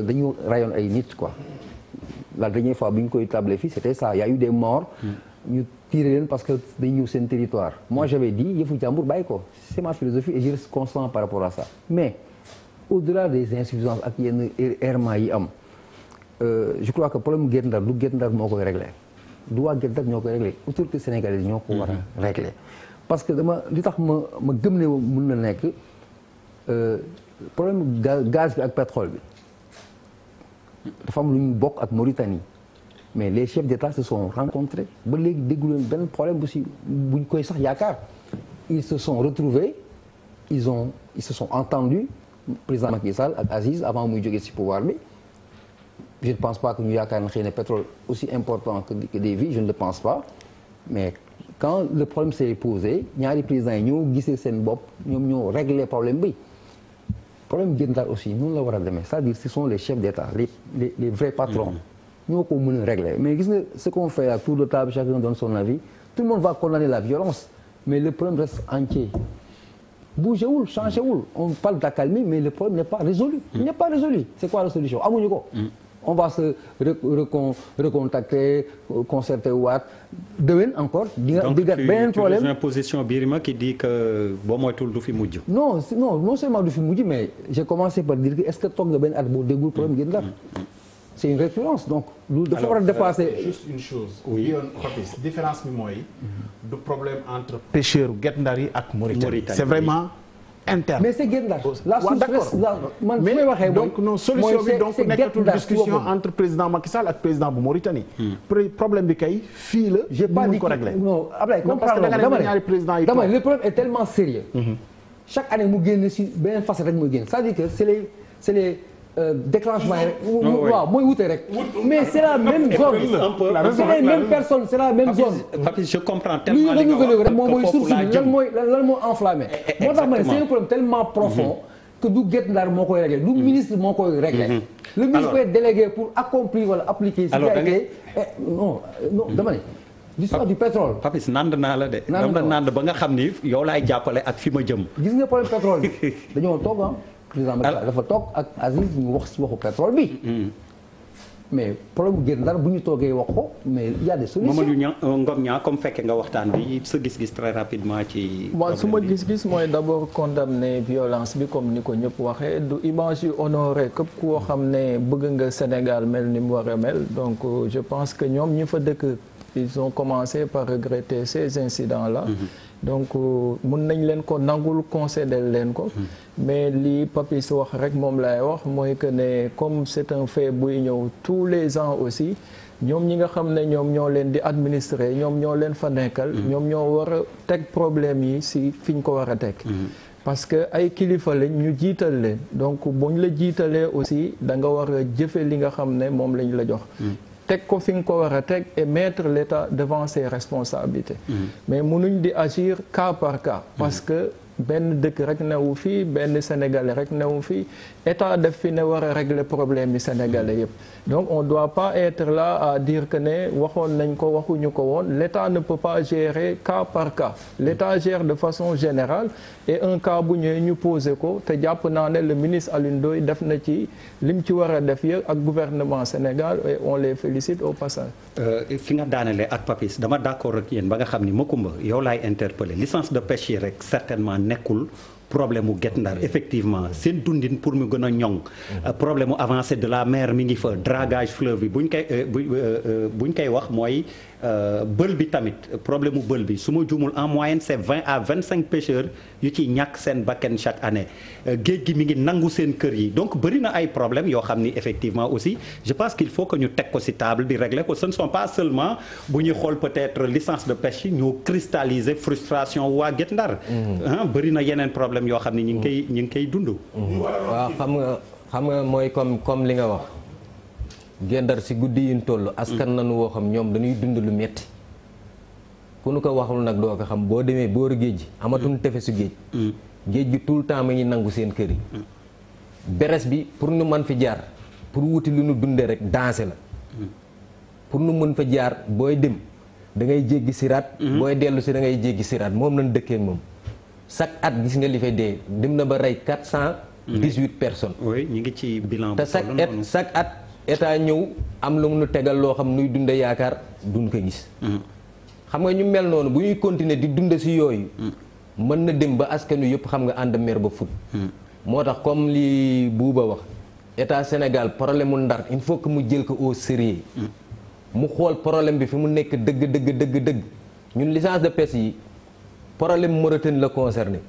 Speaker 7: dañu rayoon ay nit quoi la dernière fois bi ñu koy tablé fii c'était ça il y a eu des morts ñu tirer leen parce que dañ ñëw seen territoire moi j'avais dit yëfu jàmbur bàyyi ko c'est ma philosophie et je reste constant par rapport à ça mais au-delà des insuffisances ak yenn errements yi am je crois que problème Guet Ndar du Guet Ndar moo koy régler du waa Guet Ndar ñoo koy régler autorité sénégalaise ñoo ko war a régler parce que li tax ma gëm ne mën na nekk problème gaz bi ak pétrole bi dafa am lu ñu bokk ak Mauritanie mais les chefs d'État se sont rencontrés ba léegi déggu leen benn problème buñ koy sax yaakaar ils se sont retrouvés ils se sont entendus président Macky Sall ak Aziz avant muy jógee ci pouvoir bi je ne pense pas que ñu yaakaar na xëy na pétrole aussi important que des vies je ne le pense pas mais quand le problème s'est posé ñaari présidents yi ñoo gisee seen bopp ñoom ñoo réglé problème bi problème Guet Ndar aussi noonu la war a demee c'est-à-dire ce sont les chefs d'État les vrais patrons ñoo ko mën a régler mais gis nga ce qu'on fait là tour de table chacun donne son avis tout le monde va condamner la violence mais le problème reste entier bougé wul changé wul on parle d'accalmie mais le problème n'est pas résolu il n'est pas résolu c'est quoi la solution amuñu ko on va se recontacter concerter waat déwén encore di nga beneen problème
Speaker 2: donc tu position Birima qui dit que boo moytul du fi mujj
Speaker 7: non seulement du fi mujj mais j'ai commencé par dire que est-ce que toog nga benn at boo déggul problème Guet Ndar c'est une récurrence donc lu dafa war a dépasser
Speaker 8: juste une chose bi yoon Papis différence bi mooy du problème entre pêcheurs Guet Ndar yi ak Mauritanie c'est vraiment interne
Speaker 7: mais c'est Guet Ndar la source man fi may waxee
Speaker 8: donc non solution bi donc nekkatul discussion entre président Macky Sall ak président bu Mauritanie problème bi kay fii la
Speaker 7: j'ai pas dit
Speaker 8: ko régler
Speaker 7: non Ablaye comprendre dama le problème est tellement sérieux chaque année mu génn si beneen facette rek muy génn c'est-à-dire que c'est les déclenchement yi rek waaw mooy wute rek mais c'est la même zone c'est les mêmes personnes c'est la même zone
Speaker 2: Papis je comprends tellement
Speaker 7: li ñu renouvelé rek moom mooy source bi lan moo enflammé moo tax ma ne c'est un problème tellement profond que du Guet Ndar moo koy réglé du ministre moo koy réglé le ministre peut être délégué pour accomplir wala appliquer ce qui a été non dama ne l'histoire du pétrole
Speaker 2: Papis nand naa la de dama la nand ba nga xam ni yow laay jàppale ak fi ma jëm
Speaker 7: gis nga problème pétrole bi dañoo toog président Macky Sall dafa toog ak Aziz ñu wax ci waxu pétrole bi mais problème bu Guet Ndar bu ñu toogee wax ko mais il y a des solutions.
Speaker 2: Mamadou Ngom Niang comme fekke nga waxtaan bi sa gis-gis très rapidement ci.
Speaker 9: waaw su ma gis-gis mooy d'abord condamner violence bi comme ni ko ñëpp waxee du image yu honoré képp koo xam ne bëgg nga Sénégal mel ni mu war a mel donc je pense que ñoom ñi fa dëkk ils ont commencé par regretter ces incidents-là. donc mun nañ leen ko nangul concéder leen ko mais li Papis wax rek moom lay wax mooy que ne comme c'est un fait buy ñëw tous les ans aussi ñoom ñi nga xam ne ñoom ñoo leen di administrer ñoom ñoo leen fa nekkal ñoom ñoo war a teg problème yi si fi ñu ko war a teg parce que ay kilifa lañ ñu jiital leen donc buñ la jiitalee aussi da nga war a jëfe li nga xam ne moom lañ la jox teg ko fi nga ko war a teg et mettre l'État devant ses responsabilités mais mënuñ di agir cas par cas parce que benn dëkk rek newu fii benn sénégalais rek newu fii état def fi ne war a régler problème yi sénégalais yëpp donc on doit pas être là à dire que ne waxoon nañ ko waxuñu ko woon l'état ne peut pas gérer cas par cas l'état gère de façon générale et un cas bu ñëwee ñu posé ko te jàpp naa ne le ministre Alioune Ndoye def na ci lim ci war a def yëpp ak gouvernement Sénégal et on les félicite au passage.
Speaker 2: fi nga daanelee ak Papis dama d'accord ak yéen ba nga xam ni Macoumba yow laay interpeller licence de pêche yi rek certainement nekkul problème mu Guet Ndar effectivement seen dundin pour mu gën a ñoŋ problème mu avancée de la mer mi ngi fa dragage fleuve bi buñ koy wax mooy bël bi tamit problème mu bël bi su ma juumul en moyenne c'est 20 à 25 pêcheurs yu ci ñàkk seen bakken chaque année géej gi mi ngi nangu seen kër yi donc bëri na ay problèmes yoo xam ni effectivement aussi je pense qu'il faut que ñu teg ko ci table bi régler ko ce ne sont pas seulement bu ñuy xool peut-être licence de pêche yi ñoo cristalliser frustration waa Guet Ndar bëri na yeneen problème yoo xam ne ñu ngi koy dund.
Speaker 1: waaw xam nga mooy comme li nga wax Guet Ndar si guddi yi ñu toll. askan nañu woo xam ñoom dañuy dund lu metti ku nu ko waxul nag doo ko xam boo demee booru géej gi amatuñu tefesu géej. géej gi tout le temps ma ngi nangu seen kër yi. beres bi pour nu mën fi jaar pour wuti lu nu dundee rek danse la. pour nu mën fa jaar booy dem da ngay jéggi siraat. booy dellu si da ngay jéggi siraat moom lañ dëkkee moom. chaque at gis nga li fay dee dem na ba rey 418 personnes.
Speaker 2: oui ñu ngi ci bilan.
Speaker 1: te chaque at état ñëw am lu mu nu tegal loo xam nuy dunde yaakaar duñ ko gis. xam nga ñu mel noonu bu ñuy continuer di dund si yooyu mën na dem ba askan wi yëpp xam nga ànd mer ba fut moo tax comme li Bouba wax état Sénégal problème mu Ndar il faut que mu jël ko au sérieux mu xool problème bi fi mu nekk dëgg ñun licence de pêche yi problème Mauritanie la concerné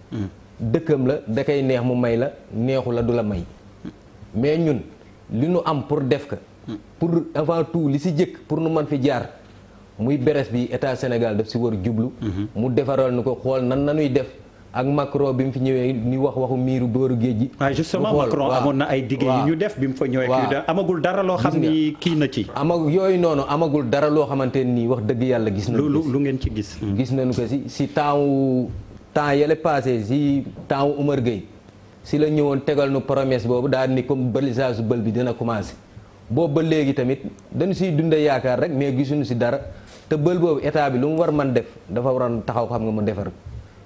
Speaker 1: dëkkam la da koy neex mu may la neexu la du la may mais ñun li nu am pour def ko pour avant tout li si jëkk pour nu mën fi jaar muy beres bi état Sénégal daf si war jublu mu defaral nu ko xool nan nanuy def ak Macron bi mu fi ñëwee ni waxu miiru booru géej gi
Speaker 2: waaw justement Macron amoon na ay digge yi ñu def bi mu fa ñëwee amagul dara loo xam ni kii na ci
Speaker 1: yooyu noonu amagul dara loo xamante nii wax dëgg yàlla gis nañu
Speaker 2: lu ngeen ci gis
Speaker 1: nañu ko si temps yële passé si temps Oumar Gueye si la ñëwoon tegal nu promesse boobu daal ni comme balisage bël bi dina commencé boobu ba léegi tamit dañu siy dunde yaakaar rek mais gisuñu si dara te bël boobu état bi lu mu war man def dafa waroon taxaw xam nga mu defar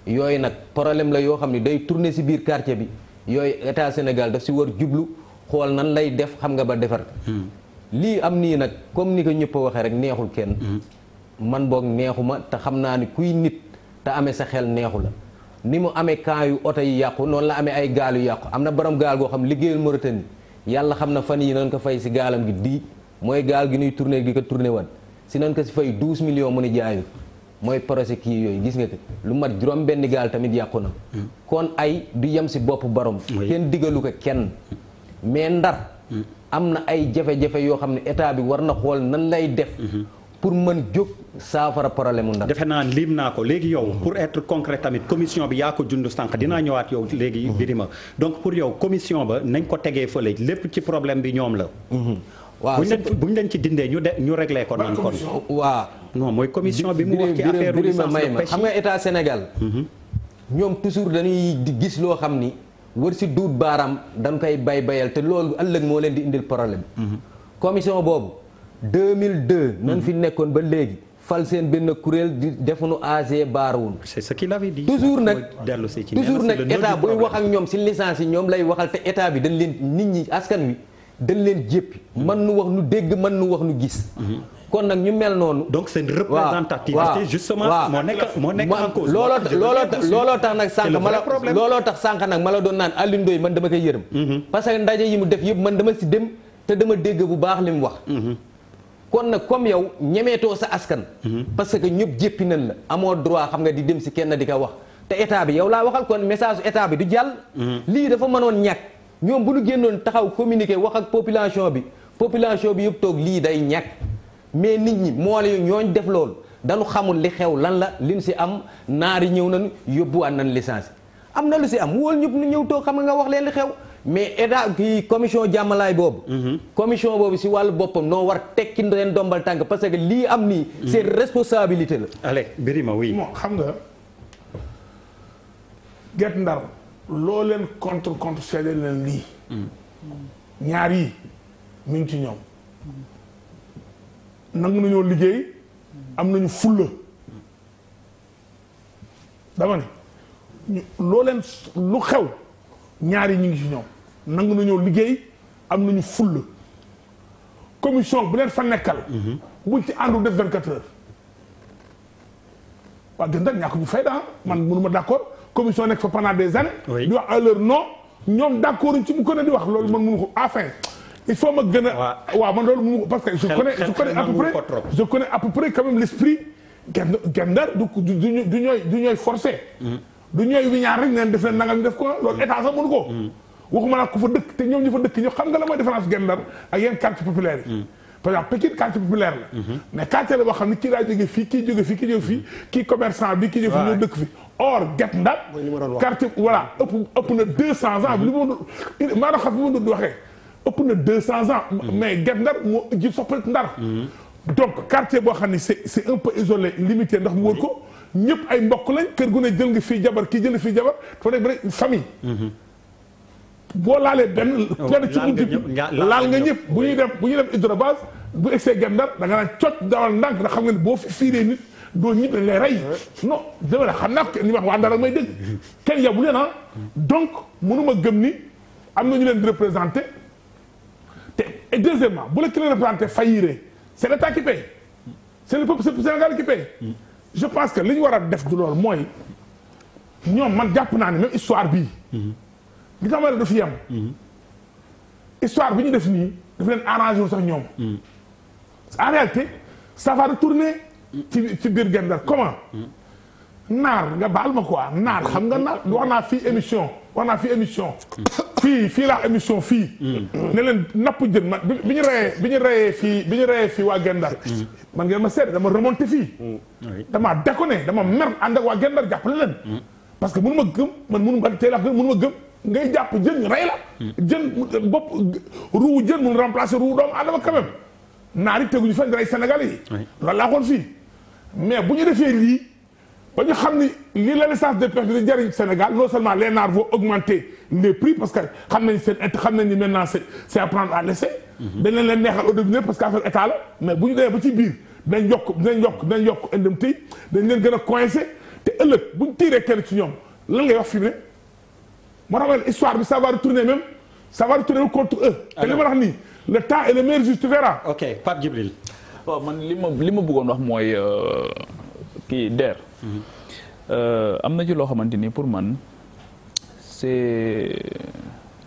Speaker 1: yooyu nag problème la yoo xam ne day tourner si biir quartier bi yooyu état Sénégal daf si war jublu xool nan lay def xam nga ba defar lii am nii nag comme ni ko ñëpp a waxee rek neexul kenn man boog neexuma te xam naa ni kuy nit te amee sa xel neexu la ni mu amee camp yu oto yi yàqu noonu la amee ay gaal yu yàqu am na borom gaal goo xam liggéeyal Mauritanie yàlla xam na fan yi nañ ko fay si gaalam gi di mooy gaal gi nuy tourné di ko tourné wan si nañ ko si fay 12 millions mu ni jaayu mooy projet kii yooyu gis nga ko lu mat juróom benn gaal tamit yàqu na kon ay du yem si bopp borom kenn digalu ko kenn mais Ndar am na ay jafe-jafe yoo xam ne état bi war na xool nan lay def pour mën jóg saafara problème mu Ndar
Speaker 2: defe naa lim naa ko léegi yow pour être concret tamit commission bi yaa ko jund sànq dinaa ñëwaat yow léegi Birima donc pour yow commission ba nañ ko tegee fële lépp ci problème bi ñoom la waaw buñ leen ci dindee ñu réglé ko nan kon
Speaker 1: waaw
Speaker 2: non mooy commission bi mu wax ci affaire licence de pêche
Speaker 1: xam nga état Sénégal ñoom toujours dañuy di gis loo xam ni wër si duut baaraam dañ koy bayal te loolu ëllëg moo leen di indil problème commission boobu 2002 nan fi nekkoon ba léegi fal seen benn kuréel di defuñu AG baarawul
Speaker 2: c'est ce qu'il avait dit
Speaker 1: toujours nag état buy wax ak ñoom si licence yi ñoom lay waxal te état bi dañ leen nit ñi askan wi dañ leen jéppi man nu wax nu dégg man nu wax nu gis kon nag ñu mel noonu
Speaker 2: donc seen représentativité justement moo nekk en cause
Speaker 1: looloo tax nag sànq looloo tax sànq nag ma la doon naan Alioune Ndoye man dama koy yërëm parce que ndaje yi mu def yëpp man dama si dem te dama dégg bu baax li mu wax kon nag comme yow ñemeetoo sa askan parce que ñëpp jéppi nañ la amoo droit xam nga di dem si kenn di ko wax te état bi yow laa waxal kon message état bi du jàll lii dafa mënoon ñàkk ñoom bu ñu génnoon taxaw communiquer wax ak population bi yëpp toog lii day ñàkk mais nit ñi moo la ñooñ def loolu dañu xamul li xew lan la liñ si am naari ñëw nañu yóbbuwaat nañ licence am na lu si am wóol ñëpp nu ñëw toog xam nga wax leen li xew mais état kii commission jàmmalaay boobu commission boobu si wàllu boppam noo war tekki leen dombal tànk parce que lii am nii seen responsabilité la
Speaker 2: allez Birima oui
Speaker 3: moo xam nga Guet Ndar loo leen contre seede leen lii ñaar yi mi ngi ci ñoom nangu nañoo liggéey am nañu fulla dama ne loo leen lu xew ñaar yi ñu ngi ci ñoom nangu nañoo liggéey am nañu fulla commission bu leen fa nekkal buñ ci àndu def 24 heures waa Guet Ndar ñàkk ñu fayda man mënuma d'accord commission nekk fa pendant des années di wax à leur nom ñoom d'accord ci mu ko ne di wax loolu man mënu ko enfin il faut ma gën a waaw man loolu mënu ko parce que je connais à peu près quand même l'esprit Guet Ndar du ñooy forcé du ñooy wiñaar rek neen def leen nangam ñu def ko loolu état sax mënu ko waxuma nag ku fa dëkk te ñoom ñu fa dëkk ñoo xam nga la mooy différence Guet Ndar ak yenn quartier populaire yi par exemple Pikine quartier populaire la mais quartier la boo xam ne kii daa jóge fii kii jóge fii kii jóge fii kii commerçant bi kii jóge fii ñoo dëkk fi or Guet Ndar quartier voilà ëpp na 200 ans li maa doon xam bi ma doon waxee ëpp na 200 ans mais Guet Ndar moo ji soppali Ndar donc quartier boo xam ne c'est un peu isolé limité ndax mu wër ko ñëpp ay mbokk lañ kër gu ne jël nga fii jabar kii jël fii jabar dafa nekk rek famille boo laalee benn ci buntu bi laal nga ñëpp bu ñuy dem hydrobase bu egsee Guet Ndar da nga naan cocc dawal ndànk ndax xam nga ne boo fi fiiree nit doo ñib dañ lay rey non dama ne xam naa ni wax waa Ndar ak may dëgg kenn yabu leen donc mënuma gëm ni am na ñu leen di représenté te et deuxièmement bu la ki leen représenté failliré c'est l'État qui paye c'est le peuple sénégalais qui paye je pense que li ñu war a def du loolu mooy ñoom man jàpp naa ne même histoire bii. li tax ma ne du fi yem. histoire bi ñu def nii daf leen arrangé wul sax ñoom. en réalité ça va retourner ci biir Guet Ndar comment. naar nga baal ma quoi naar xam nga naar wax naa fii émission. fii laa émission fii. ne leen napp jën man bi ñu reyee fii waa Guet Ndar. man ngeen ma seet dama remonté fii. dama déconné dama mer ànd ak waa Guet Ndar jàppale leen. parce que mënu ma gëm mënu ma gëm ngay jàpp jën ñu rey la. jën bopp ruu jën mun remplacer ruu doomu aadama quand même. naar yi teguñu fenn rey Sénégalais yi. loolu laa xool fii mais bu ñu defee lii. ba ñu xam ni lii la licence de pêche di jëriñ Sénégal non seulement les naar vont augmenter les prix parce que xam nañ ni maintenant c'est à prendre à l'essai. dañ leen neexal au début parce que affaire état la mais bu ñu demee ba ci biir dinañ yokk indemnité yi dañ leen gën a coincé te ëllëg bu ñu tiiree kenn ci ñoom lan ngay wax fi mu ne moo tax histoire bi ça va retourner même contre eux. te li ma wax nii le temps est le meilleur juge tu verras.
Speaker 2: ok Pape Djibril.
Speaker 5: waaw man li ma bëggoon wax mooy kii DER. am na ci loo xamante ni pour man c'est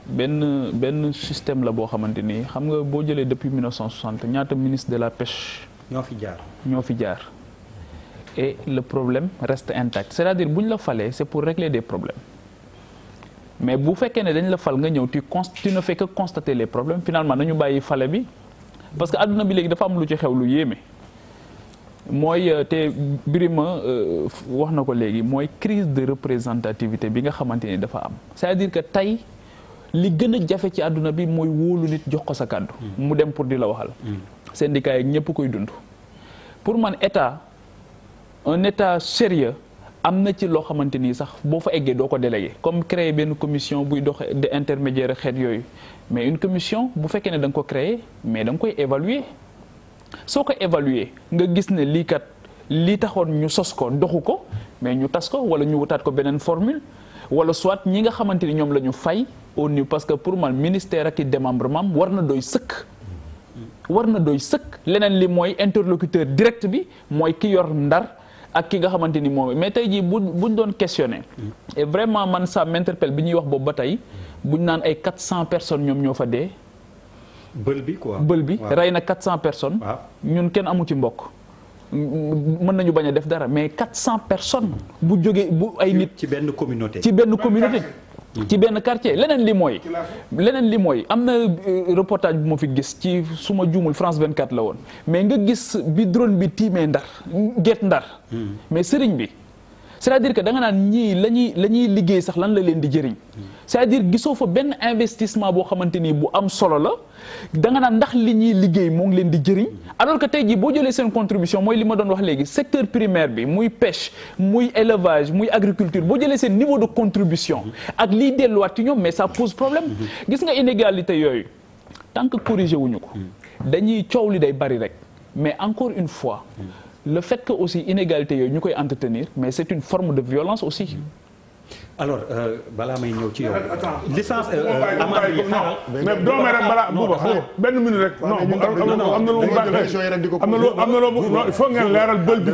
Speaker 5: benn système la boo xamante ni xam nga boo jëlee depuis 1960 ñaata ministre de la pêche. ñoo fi jaar et le problème reste intact c'est-à-dire bu ñu la falee c'est pour régler des problèmes mais bu fekkee ne dañ la fal nga ñëw tu ne fais que constater les problèmes finalement nañu bàyyi fale bi parce que adduna bi léegi dafa am lu ci xew lu yéeme. mooy te Birima wax na ko léegi mooy crise de représentativité bi nga xamante ni dafa am c'est-à-dire que tey li gën a jafe ci àdduna bi mooy wóolu nit jox ko sa kàddu mu dem pour di la waxal syndicat yi ñëpp koy dund pour man un état sérieux am na ci loo xamante ni sax boo fa eggee doo ko délégué comme créer benn commission buy dox de intermédiaire xeet yooyu mais une commission bu fekkee ne da nga ko créer mais da nga koy évaluer soo ko évaluer nga gis ne lii kat lii taxoon ñu sos ko doxu ko mais ñu tas ko wala ñu wutaat ko beneen formule wala soit ñi nga xamante ni ñoom la ñu fay au niveau parce que pour man ministère ak i démembrement war na doy sëkk. leneen li mooy interlocuteur direct bi mooy ki yor Ndar ak ki nga xamante ni moom mais tey jii buñ doon questionner et vraiment man ça m'interpelle bi ñuy wax boobu ba tey buñ naan ay 400 personnes ñoom ñoo fa dee. bël bi rey na 400 personnes. ñun kenn amu ci mbokk. mën nañu bañ a def dara mais 400 personnes. bu jógee bu ay nit.
Speaker 2: ci benn communauté.
Speaker 5: ci benn quartier leneen li mooy am na reportage bu ma fi gis ci su ma juumul France 24 la woon mais nga gis bi drone bi tiimee Ndar Guet Ndar. mais sëriñ bi. c'est-à-dire que da nga naan ñii la ñuy liggéey sax lan la leen di jëriñ c'est-à-dire gisoo fa benn investissement boo xamante ni bu am solo la da nga naan ndax li ñuy liggéey moo ngi leen di jëriñ alors que tey jii boo jëlee seen contribution mooy li ma doon wax léegi secteur primaire bi muy pêche muy élevage muy agriculture boo jëlee seen niveau de contribution ak liy delluwaat ci ñoom mais ça pose problème gis nga inégalité yooyu tant que corrigé wuñu ko dañuy coow li day bari rek mais encore une fois le fait que aussi inégalité yooyu ñu koy entretenir mais c'est une forme de violence aussi.
Speaker 2: alors balaa may ñëw ci yow. licence
Speaker 3: amende yi mais doo may rek balaa buuba benn minute rek. non am na lu il faut ngeen leeral bël bi.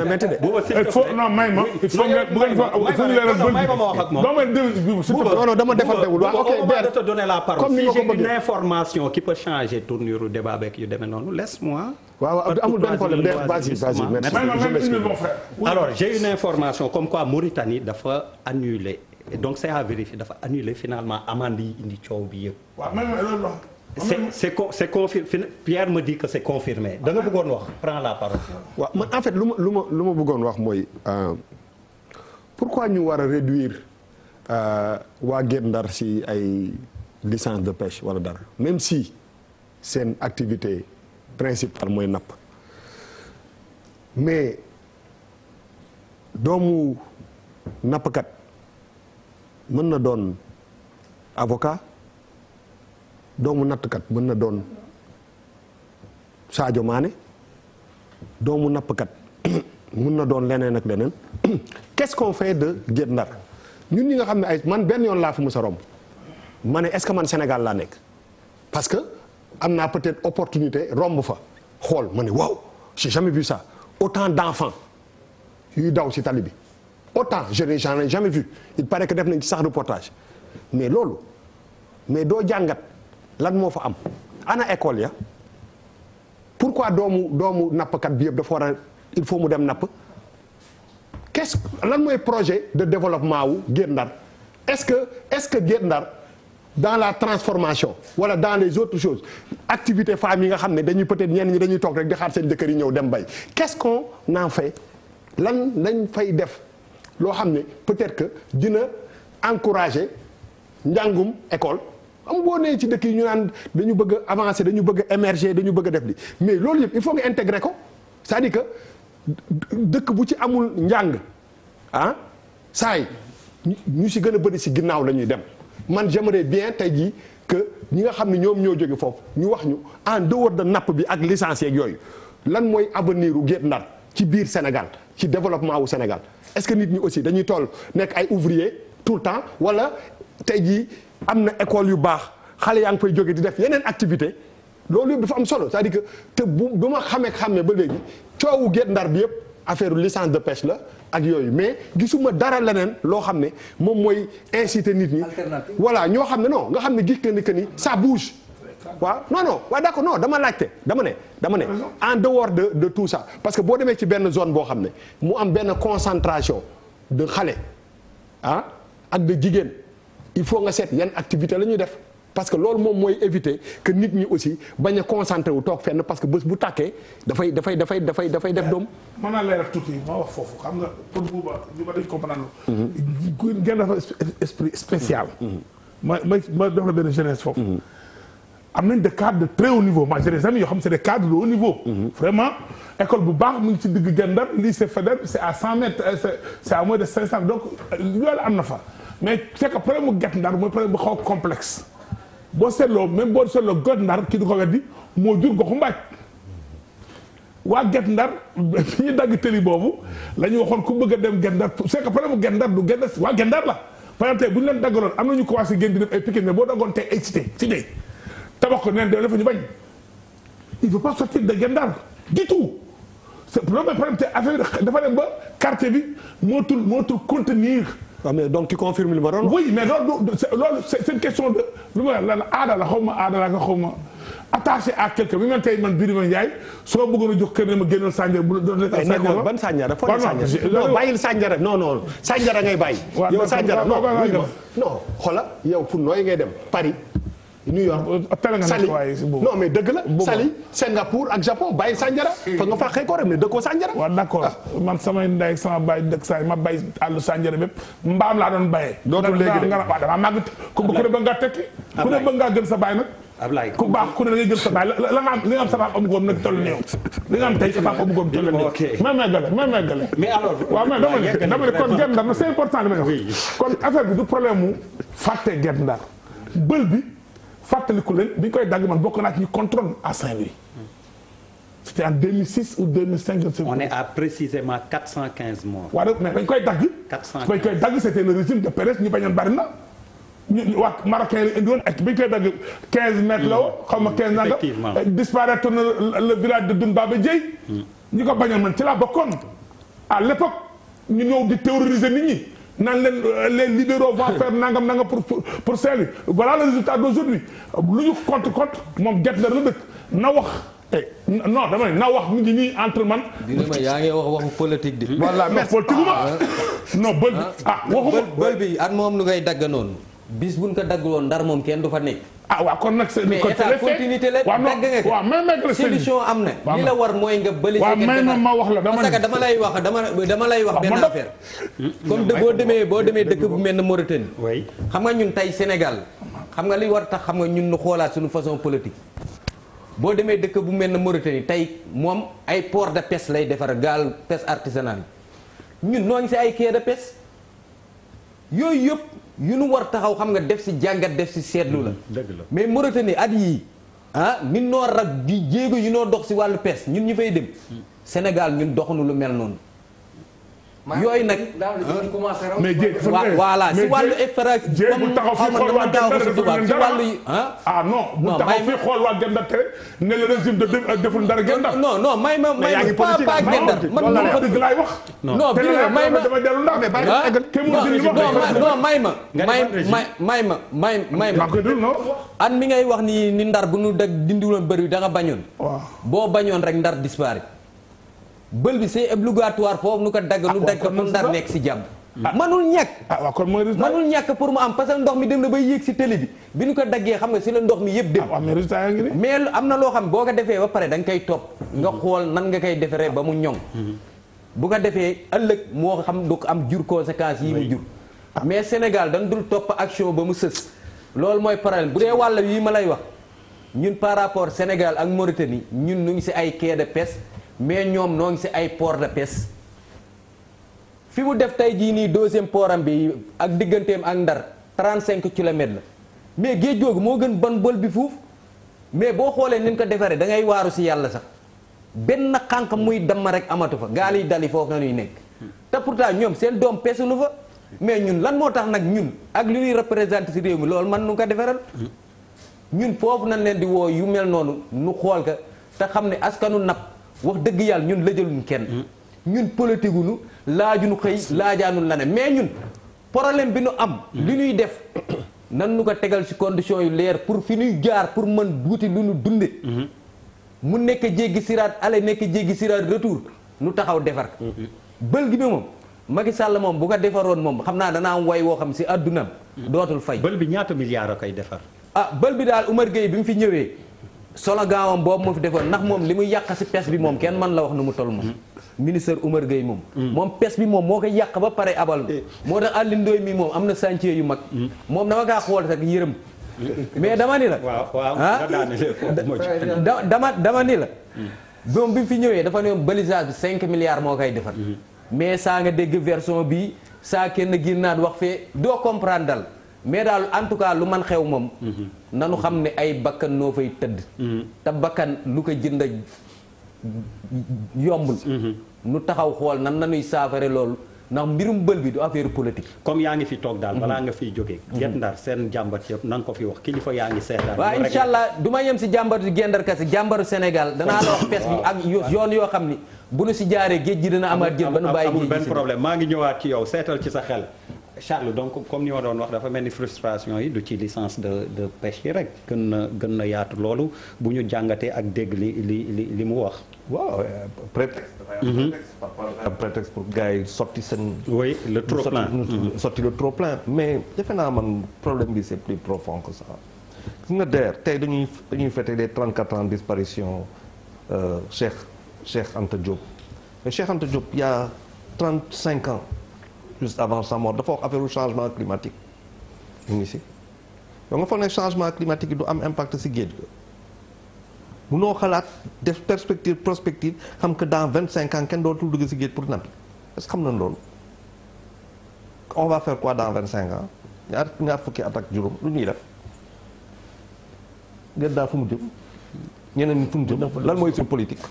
Speaker 3: il faut non may ma il faut ngeen bu ngeen fa leeral bël bi. doo may déglu
Speaker 6: non dama defantewul waaw ok
Speaker 2: de te donner la parole. si j'ai une information qui peut changer tournure du débat beeg yu demee noonu laisse-moi.
Speaker 6: waaw amul benn problème vas-y
Speaker 2: alors j'ai une information comme quoi Mauritanie dafa annuler donc c'est à vérifier dafa annuler finalement amende yi indi coow bi yëpp.
Speaker 3: waaw même loolu
Speaker 2: c'est confirmé Pierre me dit que c'est confirmé da nga bëggoon wax prends la parole.
Speaker 6: waaw man en fait lu ma bëggoon wax mooy pourquoi ñu war a réduire waa Guet Ndar si ay licence de pêche wala dara même si seen activité principale mooy napp mais doomu nappkat mën na doon avocat doomu nattkat mën na doon Sadio Mané doomu nappkat mën na doon leneen ak leneen qu'est-ce qu'on fait de Guet Ndar ñun ñi nga xam ne ay man benn yoon laa fi mës a romb ma ne est-ce que man Sénégal laa nekk parce que am naa peut-être opportunité romb fa xool ma ne waaw j'ai jamais vu ça autant d'enfants yuy daw ci tali bi autant j'en ai jamais vu il paraît que def nañ ci sax reportage mais loolu mais doo jàngat lan moo fa am ana école ya pourquoi doomu nappkat bi yëpp dafa war a il faut mu dem napp qu'est-ce lan mooy projet de développement wu Guet Ndar est-ce que Guet Ndar dans la transformation wala dans les autres choses activités femmes yi nga xam ne dañuy peut-être ñenn ñi dañuy toog rek di xaar seen jëkkër yi ñëw dem bay qu'est-ce qu'on en fait lan lañ fay def loo xam ne peut-être que dina encourager njàngum école am boo nee ci dëkk yi ñu naan dañu bëgg a avancer dañu bëgg a émerger dañu bëgg a def li mais loolu yëpp il faut nga intégrer ko c'est-à-dire que dëkk bu ci amul njàng ah saay ñu si gën a bëri si ginnaaw la ñuy dem man j'aimerais bien tey jii que ñi nga xam ne ñoom ñoo jóge foofu ñu wax ñu en dehors de napp bi ak licencié ak yooyu lan mooy avenir u Guet Ndar ci biir Sénégal ci développement wu Sénégal est-ce que nit ñi aussi dañuy toll nekk ay ouvrier tout le temps wala tey jii am na école yu baax xale yaa ngi fay jóge di def yeneen activité loolu yëpp dafa am solo c'est-à-dire que te bu ma xamee ba léegi coowu Guet Ndar bi yëpp affaire licence de pêche la ak yooyu mais gisuma dara leneen loo xam ne moom mooy inciter nit ñi. voilà ñoo xam ne non nga xam ne gis nga ni ça bouge. waaw non waaw d'accord non dama laajte dama ne en dehors de tout ça parce que boo demee ci benn zone boo xam ne mu am benn concentration de xale ah ak de jigéen il faut nga seet yan activité la ñuy def parce que loolu moom mooy éviter que nit ñi aussi bañ a concentré wu toog fenn parce que bés bu tàkkee dafay def doom.
Speaker 3: mën naa leeral tuuti ma wax foofu xam nga pour buuba li ma dañ comprendre. ngeen dafa esprit spécial. ma def la benn jeunesse foofu. am nañ des cadres de très haut niveau moi j'ai des amis yoo xam ne c'est des cadres de haut niveau. vraiment école bu baax mu ngi ci digg Guet Ndar lycée Faidherbe c'est à 100 mètres c'est à moins de 500 donc loolu am na fa mais c'est que problème mu Guet Ndar mooy problème bu xaw complexe boo seetloo même boo seetloo Guet Ndar kii du ko weddi moo jur goxu mbaaj waa Guet Ndar fi ñu dagg tëli boobu la ñu waxoon ku bëgg a dem Guet Ndar c'est que problème mu Guet Ndar du Guet Ndar waa Guet Ndar la par exemple tey bu ñu leen daggaloon am na ñu commencé génn di def ay Pikine mais boo daggoon tey ay cité tabax ko neen dafa ñu bañ il faut pas sortir de Guet Ndar du tout c'est problème te affaire dafa dem ba quartier bi mootul contenir.
Speaker 6: waaw mais donc tu confirmes li ma doon.
Speaker 3: oui mais loolu c'est une question de lu ma la aada la xaw ma aada la nga xaw ma attaché à quelqu'un bi man tey man Birima Ndiaye soo bëggoon a jox kër ne ma génnal Sandiara bu doon nekk Sandiara
Speaker 6: ban Sandiara foo ne Sandiara non bàyyil Sandiara non Sandiara ngay bàyyi. yow Sandiara non xoolal yow fu nooy ngay dem Paris. New York Saly non mais dëgg la Saly Singapour ak Japon bàyyi Sandiara fa nga fàqee ko rek ne dëkkoo Sandiara.
Speaker 3: waaw d'accord man samay ndey sama baay dëkk saa ma bay àllu Sandiara bépp mbaam laa doon bayee.
Speaker 6: dootul léegi de
Speaker 3: nga waaw damaa màgg ku ne ba ngaa tekki. ku ne ba ngaa gën sa baay nag.
Speaker 2: Ablaye
Speaker 3: ku baax ku ne da ngay gën sa baay la nga am li nga am sa baay amu ko nag toll nii yow li nga am tey sa baay amu ko toll nii. ok ma meggale.
Speaker 2: mais alors
Speaker 3: waaw mais dama ne kon Guet Ndar na c'est important li may wax. kon affaire bi du problème mu fàtte Guet Ndar bël bi. fàttaliku leen bi ñu koy dagg man bokk naa ci ñu contrôle à Saint-Louis. C'était en 2006 ou 2005 je ne sais pas.
Speaker 2: On est à précisément 415 morts.
Speaker 3: waaw mais dañ koy dagg.
Speaker 2: 415
Speaker 3: bañ koy dagg c'était le régime de Pérez ñu bañoon bari na. ñu waa Marocain yi indi woon ak bi ñu koy dagg 15 mètres la woo. xaw ma 15 nangam disparaître na le village de Doune Baba Dieye. ñi ko bañoon man ci laa bokkoon. à l'époque ñu ñëw di terroriser nit ñi. naan leen les libéraux vont faire nangam pour Saint-Louis voilà le résultat d'aujourd'hui lu ñu compte moom Guet Ndar la dëkk na wax non dama ne na wax mu ngi nii entre man.
Speaker 1: Birima yaa ngi wax waxu politique di.
Speaker 3: voilà mais politique ma non bël waxuma
Speaker 1: bël bi at moom nu ngay dagg noonu bis buñ ko daggaloon Ndar moom kenn du fa nekk.
Speaker 3: waaw kon nag c'est
Speaker 1: mais état continuité la dagg nga ko.
Speaker 3: waaw mais
Speaker 1: solution am na. li la war mooy nga bëli.
Speaker 3: waaw may ma wax la
Speaker 1: parce que dama lay wax benn affaire. comme boo demee dëkk bu mel ne Mauritanie.
Speaker 2: oui
Speaker 1: xam nga ñun tey Sénégal xam nga li war tax xam nga ñun ñu xoolaat suñu façon politique. boo demee dëkk bu mel ne Mauritanie tey moom ay port de pêche lay defar gaal pêche artisanale ñun noo ngi si ay quai de pêche yooyu yëpp. yu nu war taxaw xam nga def si jàngat def si seetlu la.
Speaker 2: dëgg la
Speaker 1: mais Mauritanie at yii nit noo rag di jéego yu noo dox si wàllu pêche ñun ñu fay dem. Sénégal ñun doxunu lu mel noonu. yooyu nag.
Speaker 3: mais jéeg
Speaker 1: voilà si wàllu effort.
Speaker 3: jéeg bu taxaw fii xool waa Guet-Ndar
Speaker 1: ci wàllu yi
Speaker 3: ah non bu taxaw fii xool waa Guet-Ndar te ne le régime de deful dara Guet-Ndar.
Speaker 1: non may ma pas Guet-Ndar man
Speaker 3: ma dëgg laay wax.
Speaker 1: non bi may ma
Speaker 3: dama dellu ndax
Speaker 1: may ma an mi ngay wax ni Ndar bu nu dag dindiwoon bëri da nga bañoon.
Speaker 3: waaw
Speaker 1: boo bañoon rek Ndar disparaît. bël bi c'est obligatoire foofu nu ko dagg nu dagg ko pour Ndar nekk si jàmm. manul ñàkk.
Speaker 3: waaw kon mooy résultat
Speaker 1: manul ñàkk pour mu am parce que ndox mi dem na bay yéeg si télé bi nu ko daggee xam nga si la ndox mi yëpp dem.
Speaker 3: waaw mais résultat yaa ngi nii.
Speaker 1: mais am na loo xam boo ko defee ba pare da nga koy topp. nga xool nan nga koy defaree ba mu ñoŋ. bu ko defee ëllëg moo xam du am jur conséquences yi mu jur. mais Sénégal dañ dul topp action ba mu sës. loolu mooy problème bu dee wàll yi ma lay wax ñun par rapport Sénégal ak Mauritanie ñun nu ngi si ay quai de pêche mais ñoom noo ngi si ay port de pêche fi mu def tey jii nii deuxième port am bi ak digganteem ak Ndar 35 kilomètres la mais géej googu moo gën ban bël bi fuuf mais boo xoolee ni ñu ko defaree da ngay waaru si yàlla sax benn xànq muy damm rek amatu fa gaal yi dali foofu na ñuy nekk te pourtant ñoom seen doom pesu nu fa mais ñun lan moo tax nag ñun ak li ñuy représenté si réew mi loolu man nu ko defaral ñun foofu nañ leen di woo yu mel noonu nu xool ka te xam ne askanu napp wax dëgg yàlla ñun lëjaluñ kenn ñun politique wu nu laajuñu xëy laajaanu la ne mais ñun problème bi nu am li ñuy def nan nu ko tegal ci conditions yu leer pour fi ñuy jaar pour mën duuti lu nu dunde mu nekk jéggi siraat ale nekk jéggi siraat retour nu taxaw defar bël gi bi moom Macky Sall moom bu ko defaroon moom xam naa danaa am way woo xam si àddunam dootul fay
Speaker 2: bël bi ñaata milliards a koy defar
Speaker 1: bël bi daal Oumar Gueye bi mu fi ñëwee solo gaawam boobu moo fi defoon ndax moom li muy yàq si pes bi moom kenn man la wax nu mu toll moom ministre Oumar Gueye moom moom pes bi moom moo koy yàq ba pare abal moo tax Alioune Ndoye mi moom am na chantier yu mag moom dama kaa xool rek yërëm mais dama ni la dama ni la moom bi mu fi ñëwee dafa ne balisage bi 5 milliards moo koy defar mais saa nga dégg version bi saa kenn génnaat wax fee doo comprendre dal mais daal en tout cas lu man xew moom nanu xam ne ay bakkan noo fay tëdd te bakkan lu ko jënd yombul nu taxaw xool nan nanuy saafare loolu ndax mbirum bël bi du affaire politique
Speaker 2: comme yaa ngi fi toog daal balaa nga fiy jógee Guet-Ndar seen jàmbat yëpp na nga ko fi wax kilifa yaa ngi seetaan
Speaker 1: waaw incha allah du ma yem si jàmbatu Guet-Ndar kese jàmbaru Sénégal danaa la wax pes bi ak yoon yoo xam ni bu nu si jaaree géej gi dina amaat jën ba nu bàyyi géej gi
Speaker 2: benn problème maa ngi ñëwaat ci yow seetal ci sa xel Charles donc comme ni ma doon wax dafa mel ni frustration yi du ci licence de pêche yi rek gën na yaatu loolu bu ñu jàngatee ak dégg li mu wax.
Speaker 4: waaw prétexte pour gars yi sotti seen.
Speaker 2: oui le trop plein
Speaker 4: sotti le trop plein mais defe naa man problème bi c'est plus profond que ça. gis nga DER tey dañuy fêter les 34 ans de disparition Cheikh Anta Diop mais Cheikh Anta Diop il y a 35 ans. juste avant sa mort dafa wax affaire changement climatique ñu ngi si yow nga foog ne changement climatique yi du am impact si géej ga munoo xalaat def prospective xam que dans 25 ans kenn dootul dugg si géej pour nappi est-ce que xam nañ loolu on va faire quoi dans 25 ans ñaar fukki at ak juróom lu ñuy def géej daal fu mu jëm ñeneen ñi fu mu jëm lan mooy suñu politique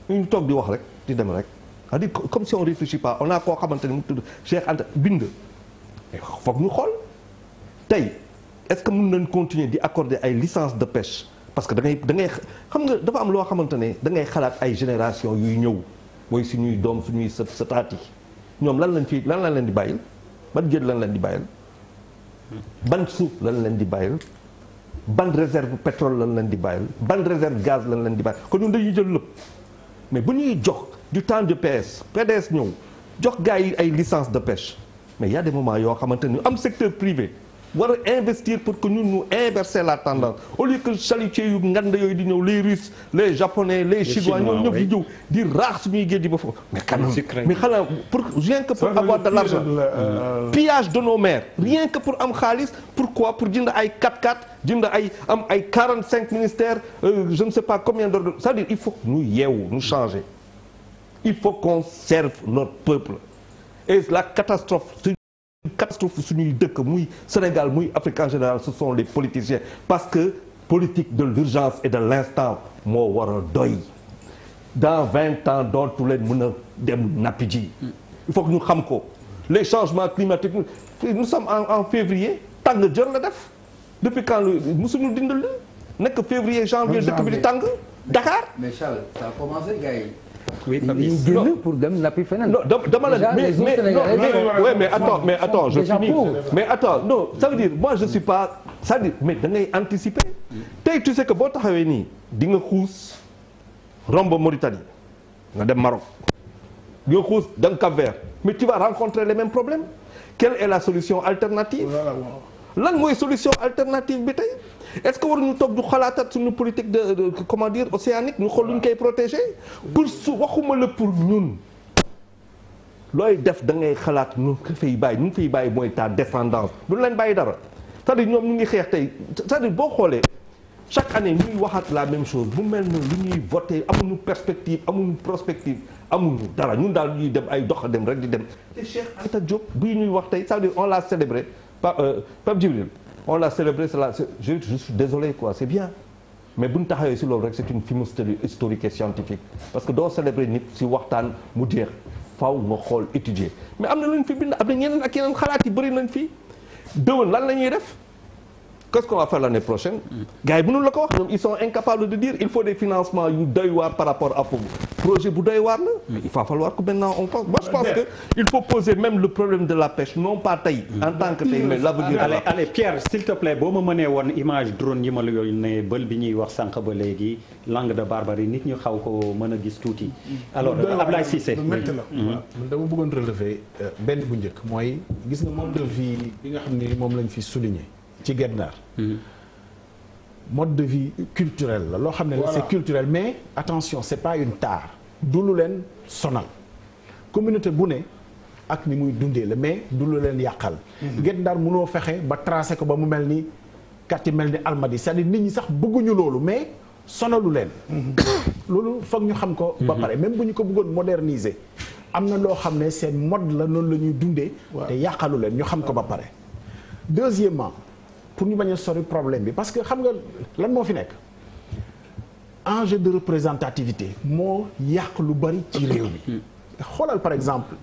Speaker 4: ñu toog di wax rek di dem rek c'est-à-dire comme si on réfléchit pas on a koo xamante ni mu tudd Cheikh Anta bind foog ñu xool tey est-ce que mën nañ continuer di accorder ay licence de pêche parce que da ngay xam nga dafa am loo xamante ne da ngay xalaat ay génération yuy ñëw mooy suñuy doom suñuy sëtaat yi ñoom lan lañ leen di bàyyil ban géej lan leen di bàyyil ban suuf lan leen di bàyyil ban réserve pétrole lan leen di bàyyil ban réserve gaz lan leen di bàyyil kon ñun dañuy jël lépp mais bu ñuy jox du temps de PDS ñëw jox gars yi ay licence de pêche mais il y a des moments yoo xamante ni am secteur privé war a investir pour que ñun ñu inverser la tendance au lieu que chalutiers yu ngand yooyu di ñëw les Russes les Japonais les Chinois ñoom ñëpp di ñëw di raax suñuy géej gi ba foofu mais quand même mais xanaa pour rien que pour avoir de l'argent pillage de nos mers rien que pour am xaalis pourquoi pour jënd ay 4x4 jënd ay 45 ministères je ne sais pas combien d'ordres c'est-à-dire il faut que ñu yeewu ñu changer il faut qu'on serve notre peuple et la catastrophe suñuy dëkk muy Sénégal muy Afrique en général ce sont les politiciens parce que politique de l'urgence et de l'instant moo war a doy dans 20 ans dootu leen mën a dem nappi ji. il faut que ñu xam ko les changements climatiques nous sommes en février tàng jër la def depuis quand musuñu dindal nekk février janvier dëkk bi di tàng Dakar.
Speaker 7: mais Charles ça a commencé gars yi.
Speaker 2: oui
Speaker 7: ñu génn pour dem nappi feneen.
Speaker 4: non dama la mais attends je finis mais attends non ça veut dire moi je suis pas c'est-à-dire mais da ngay anticiper tey tu sais que boo taxawee nii di nga xuus romb Mauritanie nga dem Maroc di nga xuus dem Cap-Vert mais tu vas rencontrer les mêmes problèmes quelle est la solution alternative lan mooy solution alternative bi tey est-ce que waruñu toog du xalaatat suñu politique de comment dire océanique ñu xool lu ñu koy protéger pour su waxuma la pour ñun looy def da ngay xalaat ñu ko fay bàyyi ñu fay bàyyi mooy ta descendance du leen bàyyi dara c'est-à-dire ñoom ñu ngi xeex tey c'est-à-dire boo xoolee chaque année ñuy waxaat la même chose bu mel ne lu ñuy voté amuñu perspective amuñu prospective amuñu dara ñun daal ñuy dem ay dox dem rek di dem te Cheikh Anta Diop bii ñuy wax tey c'est-à-dire on l'a célébré Pape Djibril on l'a célébré je suis désolé quoi c'est bien mais bu ñu taxawee si loolu rek c'est une fumisterie historique et scientifique parce que doo célébrer nit si waxtaan mu jeex faw nga xool étudier mais am na lu ñu fi bind am na ñeneen ak yeneen xalaat yi bëri nañ fi déwén lan la ñuy def qu'est-ce qu'on va faire l'année prochaine gars yi mënul la ko wax ñoom ils sont incapables de dire il faut des financements yu doy waar par rapport à projet bu doy waar la mais il va falloir que maintenant on pense moi je pense que il faut poser même le problème de la pêche non pas tey en tant que tey mais l'avenir
Speaker 2: allez Pierre s'il te plaît boo ma mënee woon image drone yi ma la yooyu ne bël bi ñuy wax sànq ba léegi langue de barbarie nit ñu xaw ko mën a gis tuuti alors Ablaye Cissé
Speaker 8: métti la man dama bëggoon relever benn bu njëkk mooy gis nga mode de vie bi nga xam ne moom lañ fi souligner ci Guet Ndar mode de vie culturel la loo xam ne la c'est culturel mais attention c'est pas une tare du lu leen sonal communauté bu ne ak ni muy dundee la mais du lu leen yàqal Guet Ndar mënoo fexe ba tracé ko ba mu mel ni quartier mel ni Almadies c'est-à-dire nit ñi sax bëgguñu loolu mais sonalu leen loolu foog ñu xam ko ba pare même bu ñu ko bëggoon moderniser am na loo xam ne seen mode la noonu la ñuy dundee te yàqalu leen ñu xam ko ba pare deuxièmement pour ñu bañ a sori problème bi parce que xam nga lan moo fi nekk enjeu de représentativité moo yàq lu bari ci réew mi xoolal par exemple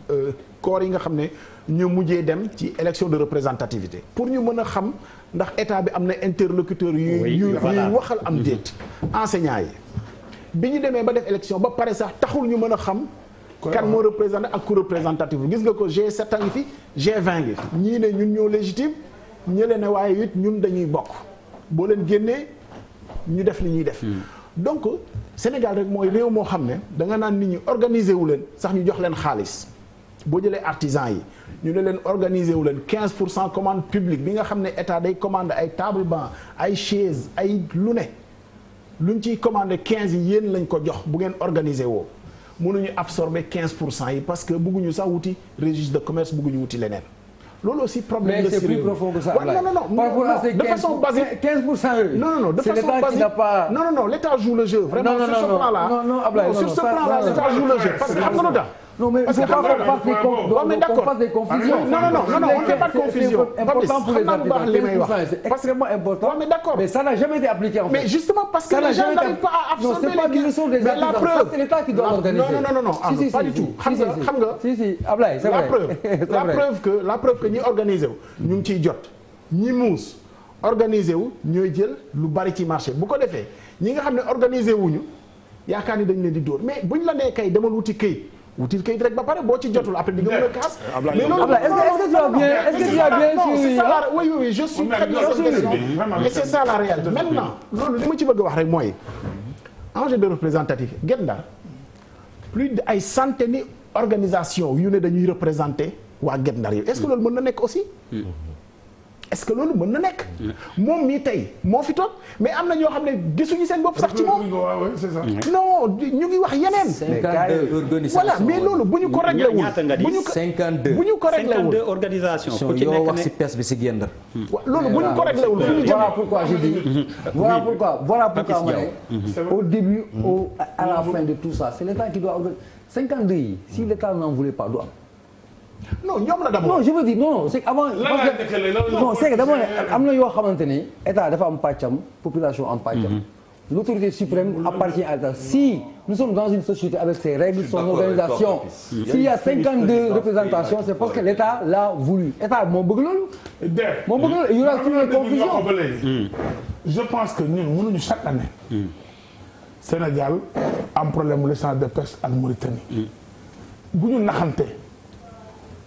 Speaker 8: corps yi nga xam ne ñu mujjee dem ci élection de représentativité pour ñu mën a xam ndax état bi am na interlocuteur yuy waxal am déet enseignants yi bi ñu demee ba def élection ba pare sax taxul ñu mën a xam kan moo représenté ak ku représentatif gis nga ko G7 a ngi fi G20 ngi fi ñii ne ñun ñoo légitime ñële ne waaye it ñun dañuy bokk boo leen génnee ñu def li ñuy def donc Sénégal rek mooy réew moo xam ne da nga naan nit ñi organiser wu leen sax ñu jox leen xaalis boo jëlee artisans yi ñu ne leen organiser wu leen 15% commande publique bi nga xam ne état day commande ay table banc ay chaise ay lu ne luñ ciy commandé 15 yi yéen lañ ko jox bu ngeen organiser woo mënuñu absorber 15% yi parce que bëgguñu sax wuti registre de commerce bëgguñu wuti leneen loolu aussi problème
Speaker 7: mais c'est plus profond que ça.
Speaker 8: De façon basée
Speaker 7: 15%
Speaker 8: non de façon basée non l'État joue le jeu vraiment sur ce plan-là
Speaker 7: non Ablaye
Speaker 8: sur ce plan-là l'État joue le jeu parce que xam nga lu tax
Speaker 7: non mais il faut pas qu'on fasse des confusions.
Speaker 8: Non, on ne fait pas de confusion.
Speaker 7: Important pour les artisans. C'est extrêmement important.
Speaker 8: Mais d'accord.
Speaker 7: Mais ça n'a jamais été appliqué en fait.
Speaker 8: Mais justement parce que les gens n'arrivent pas à absorber.
Speaker 7: Non, c'est pas une leçon des artisans. C'est l'État qui doit l'organiser.
Speaker 8: Non, pas du tout. Xam nga.
Speaker 7: Si, Ablaye, c'est vrai.
Speaker 8: La preuve que ñi organisé wu ñu ngi ciy jot. ñi muus organisé wu ñooy jël lu bari ci marché bu ko defee ñi nga xam ne organisé wuñu yaakaar ni dañ leen di dóor mais buñ la nee kay demal wuti këyit wutil kayit rek ba pare boo ci jotul après di nga mën a kaas. mais loolu
Speaker 7: est-ce que tu as bien suivi
Speaker 8: oui je suis très bien suivi et c'est ça la réalité maintenant loolu li ma ci bëgg a wax rek mooy enjeu de représentatif Guet Ndar plus de ay centaines organisation yu ne dañuy représenter waa Guet Ndar yi est-ce que loolu mën na nekk aussi. est-ce que loolu mën na nekk. moom mii tey moo fi toog mais am na ñoo xam ne gisuñu seen bopp sax ci moom. non ñu ngi wax yeneen.
Speaker 1: 52 organisations
Speaker 8: voilà mais loolu bu ñu ko réglé wul. bu ñu ko
Speaker 1: 52
Speaker 8: bu ñu ko réglé wul
Speaker 2: 52 organisations. ku ci
Speaker 1: yoo
Speaker 2: nekk
Speaker 1: wax ci pes bi ci Guet Ndar.
Speaker 8: loolu bu ñu ko réglé wul fu ñu jëm.
Speaker 7: Voilà pourquoi je dis. Voilà pourquoi ma ne au début à la fin de tout ça c'est l'État qui doit organiser 52 yi si l'État n'en voulait pas du am.
Speaker 8: non ñoom la d'abord.
Speaker 7: non je veux dire non c'est avant. non c'est que d'abord am na yoo xamante ni état dafa am pàccam population am pàccam. l'autorité suprême appartient à l'État. Si nous sommes dans une société avec ses règles, son organisation, s'il y a 52 représentations, c'est parce que l'État l'a voulu. L'État moo bëgg loolu. moo bëgg loolu, il y aura toujours une confusion.
Speaker 3: Je pense que ñun mënuñu chaque année. Sénégal am problème licence de pêche ak Mauritanie. bu ñu naxante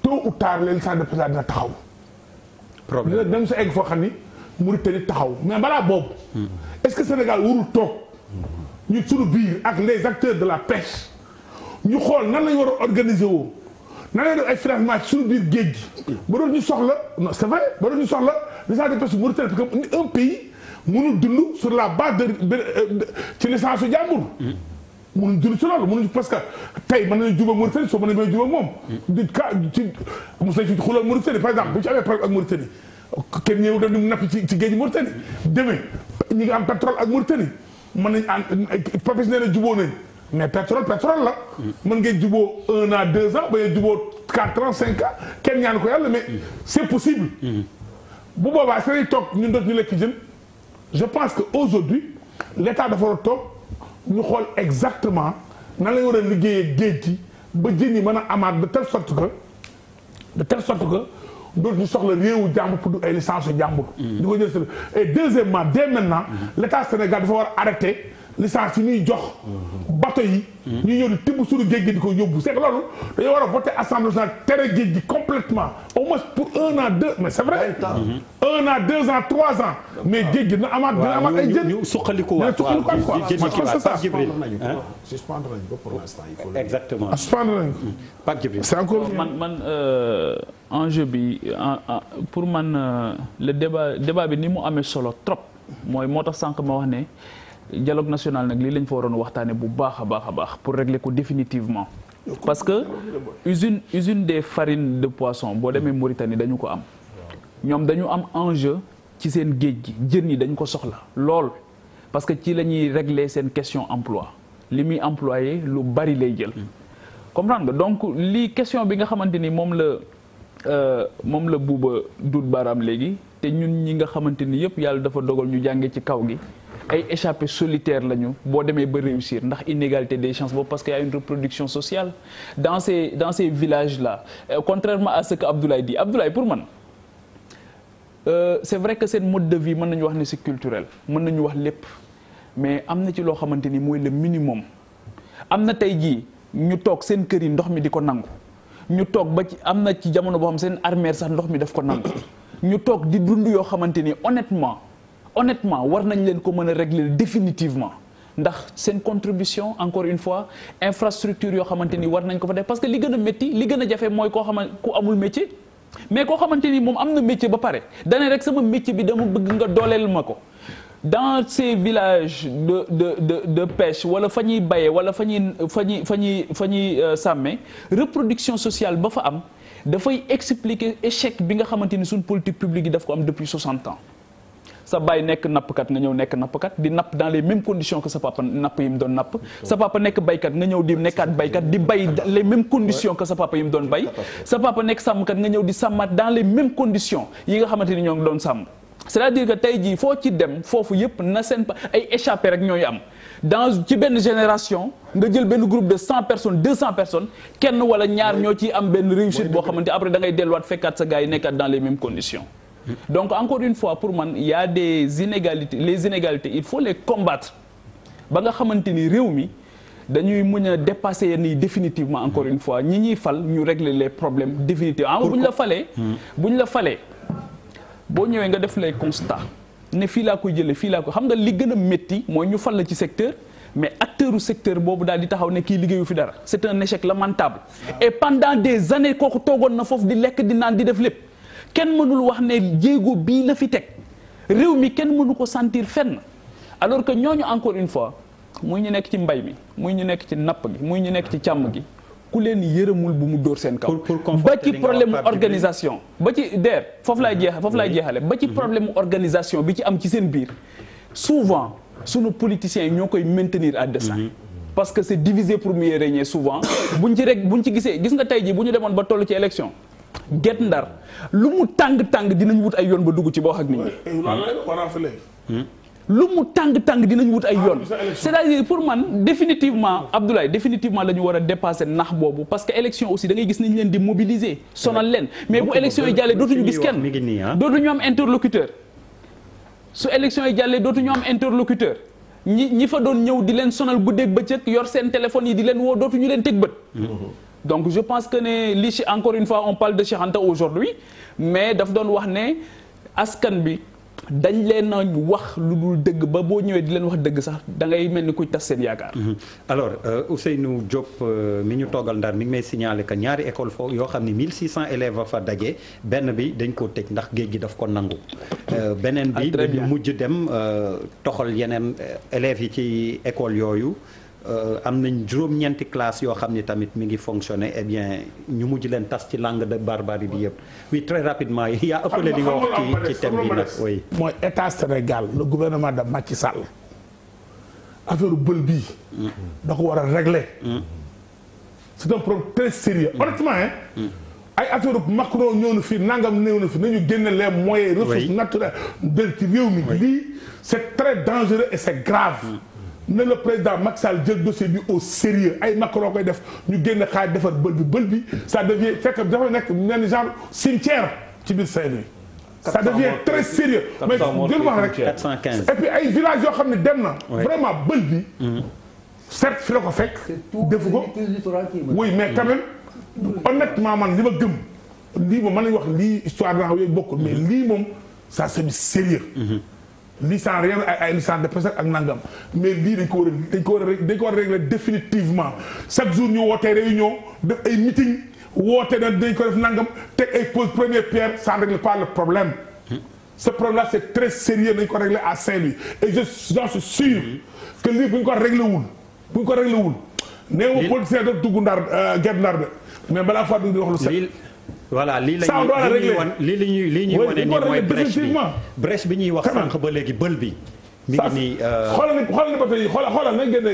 Speaker 3: tôt ou tard les licences de pêche dina taxaw. problème dem sa egg foo xam ni Mauritanie taxaw mais balaa boobu. est-ce que Sénégal warul toog ñu sunu biir ak les acteurs de la pêche ñu xool nan lañu war a organiser woo nan lañu def ay financement ci sunu biir géej gi. ba doon ñu soxla non c'est vrai ba doon ñu soxla licence de pêche Mauritanie parce que un pays mënul dund sur la base de ci licence su jàmbur. mënuñ dund ci loolu mënuñ parce que tey mën nañu jubóog Mauritanie soo mën nañu jubóog moom. di ka ci mos nañu fi xulal Mauritanie par exemple bu ñu ci amee problème ak Mauritanie kenn ñëw daf ñu napp ci géej Mauritanie demee ñi nga am pétrole ak Mauritanie mën nañu ànd Papis nee na jubóo nañ mais pétrole la. mën ngeen jubóo 1 an 2 ans ba ngeen jubóo 4 ans 5 ans kenn ñaan ko yàlla mais c'est possible. bu boobaa seen toog ñun doot ñu lekk jën je pense que aujourd'hui l'État dafa war a toog. ñu xool exactement nan la ñu war a liggéeyee géej gi ba jën yi mën a amaat de telle sorte que dootu ñu soxla réewu jàmbur pour ay licence yu jàmbur. di ko jël et deuxièmement dès maintenant l'État Sénégal dafa war a arrêter licence yi ñuy jox bateau yi. ñu ñëw di tibb suñu géej gi di ko yóbbu c'est que loolu dañoo war a voter assemblée nationale tere géej gi complètement au moins pour 1 an 2 mais c'est vrai. 1 an 2 ans 3 ans. mais géej gi dina amaat ay jën.
Speaker 2: ñu suqaliku waat
Speaker 3: quoi.
Speaker 8: suspendre nañ ko pour l'instant.
Speaker 2: exactement
Speaker 3: suspendre nañ ko.
Speaker 2: Pape Djibril
Speaker 3: c'est encore
Speaker 5: man enjeu bi pour man le débat bi ni mu amee solo trop mooy moo tax sànq ma wax ne. dialogue national nag lii lañ fa waroon waxtaane bu baax a baax pour régler ko définitivement parce que usine des farines de poisson boo demee Mauritanie dañu ko am ñoom dañu am enjeu ci seen géej gi jën yi dañu ko soxla lool parce que ci la ñuy régler seen question emploi li muy employé lu bari lay jël comprendre nga donc lii question bi nga xamante ni moom la buuba duut baaraam léegi te ñun ñi nga xamante ni yëpp yàlla dafa dogal ñu jànge ci kaw gi ay échappés solitaires lañu boo demee ba réussir ndax inégalité des chances boobu parce qu'il y a une reproduction sociale dans ces villages là contrairement à ce que Abdoulaye dit Abdoulaye pour man c'est vrai que seen mode de vie mën nañu wax ne c'est culturel mën nañu wax lépp mais am na ci loo xamante ni mooy le minimum am na tey jii ñu toog seen kër yi ndox mi di ko nangu ñu toog ba ci am na ci jamono boo xam seen armère sax ndox mi daf ko nangu ñu toog di dund yoo xamante ni honnêtement war nañ leen ko mën a régler définitivement ndax seen contribution encore une fois infrastructure yoo xamante ni war nañ ko fa def parce que li gën a métti li gën a jafe mooy koo xamante ku amul métier mais koo xamante ni moom am na métier ba pare dane rek sama métier bi dama bëgg nga dooleel ma ko dans ces villages de pêche wala fa ñuy bayee wala fa ñuy sàmmee reproduction sociale ba fa am dafay expliquer échec bi nga xamante ni suñ politique publique yi daf ko am depuis 60 ans sa baay nekk nappkat nga ñëw nekk nappkat di napp dans les mêmes conditions que sa papa napp yi mu doon napp sa papa nekk baykat nga ñëw di nekkaat baykat di bay les mêmes conditions que sa papa yi mu doon bay sa papa nekk sàmmkat nga ñëw di sàmmaat dans les mêmes conditions yi nga xamante ni ñoo ngi doon sàmm c'est-à-dire que tey jii foo ci dem foofu yëpp na seen ay échappé rek ñooy am ci benn génération nga jël benn groupe de 100 personnes 200 personnes kenn wala ñaar ñoo ciy am benn réussite boo xamante après da ngay delluwaat fekkaat sa gars yi nekkaat dans les mêmes conditions donc encore une fois pour man il y a des inégalités les inégalités il faut les combattre ba nga xamante ni réew mi dañuy mën a dépasser yenn yi définitivement encore une fois ñi ñuy fal ñu régler les problèmes définitivement bu ñu la falee boo ñëwee nga def les constats ne fii laa koy jëlee fii laa ko xam nga li gën a métti mooy ñu fal la ci secteur mais acteur u secteur boobu daal di taxaw ne kii liggéeyu fi dara c'est un échec lamentable et pendant des années kooku toogoon na foofu di lekk di naan di def lépp kenn mënul wax ne jéego bii la fi teg réew mi kenn mënu ko sentir fenn alors que ñooñu encore une fois muy ñu nekk ci mbay mi muy ñu nekk ci napp gi muy ñu nekk ci càmm gi ku leen yërëmul bu mu dóor seen kaw ba ci problème organisation ba ci foofu laay jeexale ba ci problème organisation bi ci am ci seen biir souvent sunu politiciens yi ñoo koy maintenir à dessein parce que c'est diviser pour mieux régner souvent buñ ci gisee gis nga tey jii bu ñu demoon ba toll ci élection Guet Ndar lu mu tàng dinañ wut ay yoon ba dugg ci ba wax ak nit ñi lu mu tàng dinañ wut ay yoon c'est-à-dire pour man définitivement Abdoulaye définitivement la ñu war a dépasser nax boobu parce que élection aussi da ngay gis nañ leen di mobiliser sonal leen mais bu élection yi jàllee dootuñu gis kenn dootuñu am interlocuteur su élection yi jàllee dootuñu am interlocuteur ñi fa doon ñëw di leen sonal guddeeg bëccëg yor seen téléphone yi di leen woo dootuñu leen teg bët donc je pense que ne li ci encore une fois on parle de Cheikh Anta aujourd'hui mais daf doon wax ne askan bi dañ leen a wax lu dul dëgg ba boo ñëwee di leen wax dëgg sax da ngay mel ni kuy tas seen yaakaar.
Speaker 2: alors Ousseynou Diop mi ñu toogal Ndar mi ngi may signaler que ñaari école foofu yoo xam ne 1600 élèves a fa daje benn bi dañ koo tëj ndax géej gi daf ko nangu. beneen bi dañu mujj dem toxal yeneen élèves yi ci école yooyu. am nañ juróom-ñeenti classe yoo xam ni tamit mi ngi fonctionner eh bien ñu mujj leen tas ci langue de barbarie bi yëpp oui très rapidement yaa ëppale li nga wax ci thème bi nag oui.
Speaker 3: mooy état Sénégal le gouvernement de Macky Sall affaire bël bii. da ko war a régler. c'est un problème très sérieux honnêtement hein. ay affaire Macron ñëw na fi nangam néew na fi nañu génne les moyens ressources naturelles del ci réew mi. lii c'est très dangereux et c'est grave. ne le président Macky Sall jël dossier bi au sérieux ay Macron koy def ñu génn xaar defar bël bi ça devient fekk dafa nekk nenn genre cimetière ci biir Saint-Louis ça devient très sérieux mais jël wax rek
Speaker 2: 415
Speaker 3: et puis ay villages yoo xam ne dem na vraiment bël bi certes fi la ko fekk defu ko oui mais quand même honnêtement man li ma gëm lii moom mën nañu wax lii histoire naa yooyu bokkul mais lii moom ça c'est du sérieux licence rien ay licence de presse ak nangam mais lii dañ ko war a régler définitivement chaque jour ñu wootee réunion def ay meeting woote na dañ ko def nangam teg ay pose première pierre ça ne règle pas le problème ce problème là c'est très sérieux dañ ko régler à Saint-Louis et j'en suis sûr que lii bu ñu ko réglé wul néew ma politicien daf dugg Ndar gerte Ndar de mais balaa fa dugg di wax lu set
Speaker 2: voilà lii ñuy wane nii mooy brèche bi ñuy wax sànq ba léegi bël bi. mi ngi nii
Speaker 3: xoolal ni bato yi xoolal nañ génne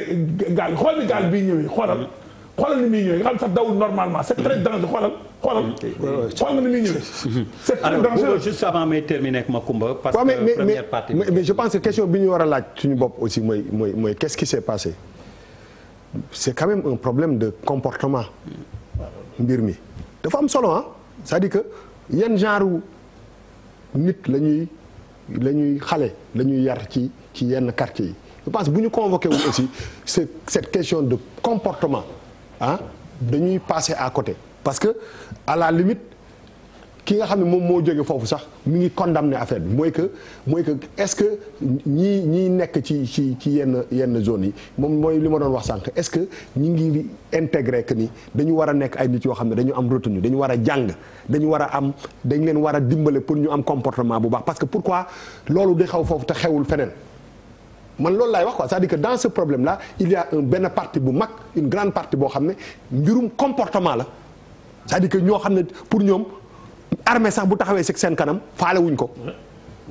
Speaker 3: gaal xool ni gaal bii ñëwee xoolal ni muy ñëwee nga xam sax dawul normalement c'est très dangereux xool nga ni muy ñëwee. c'est très dangereux
Speaker 2: alors juste avant may terminer ak Macoumba. parce que première partie
Speaker 6: mais je pense que question bi ñu war a laaj suñu bopp aussi mooy qu'est-ce qui s'est passé c'est quand même un problème de comportement mbir mi dafa am solo ah. c'est-à-dire que yan genre nit la ñuy yar ci yenn quartier yi je pense bu ñu convoqué wu aussi cette question de comportement ah dañuy passer à côté parce que à la limite ki nga xam ne moom moo jóge foofu sax mi ngi condamné affaire bi mooy que est-ce que ñii nekk ci yenn zones yi moom mooy li ma doon wax sànq est-ce que ñi ngi intégré que ni dañu war a nekk ay nit yoo xam ne dañu am retenue dañu war a jàng dañ leen war a dimbale pour ñu am comportement bu baax parce que pourquoi loolu di xaw foofu te xewul feneen man loolu laay wax quoi c'est-à-dire que dans ce problème là il y a benn partie bu mag une grande partie boo xam ne mbirum comportement la c'est-à-dire que ñoo xam ne pour ñoom armée sax bu taxawee ci seen kanam faale wuñ ko.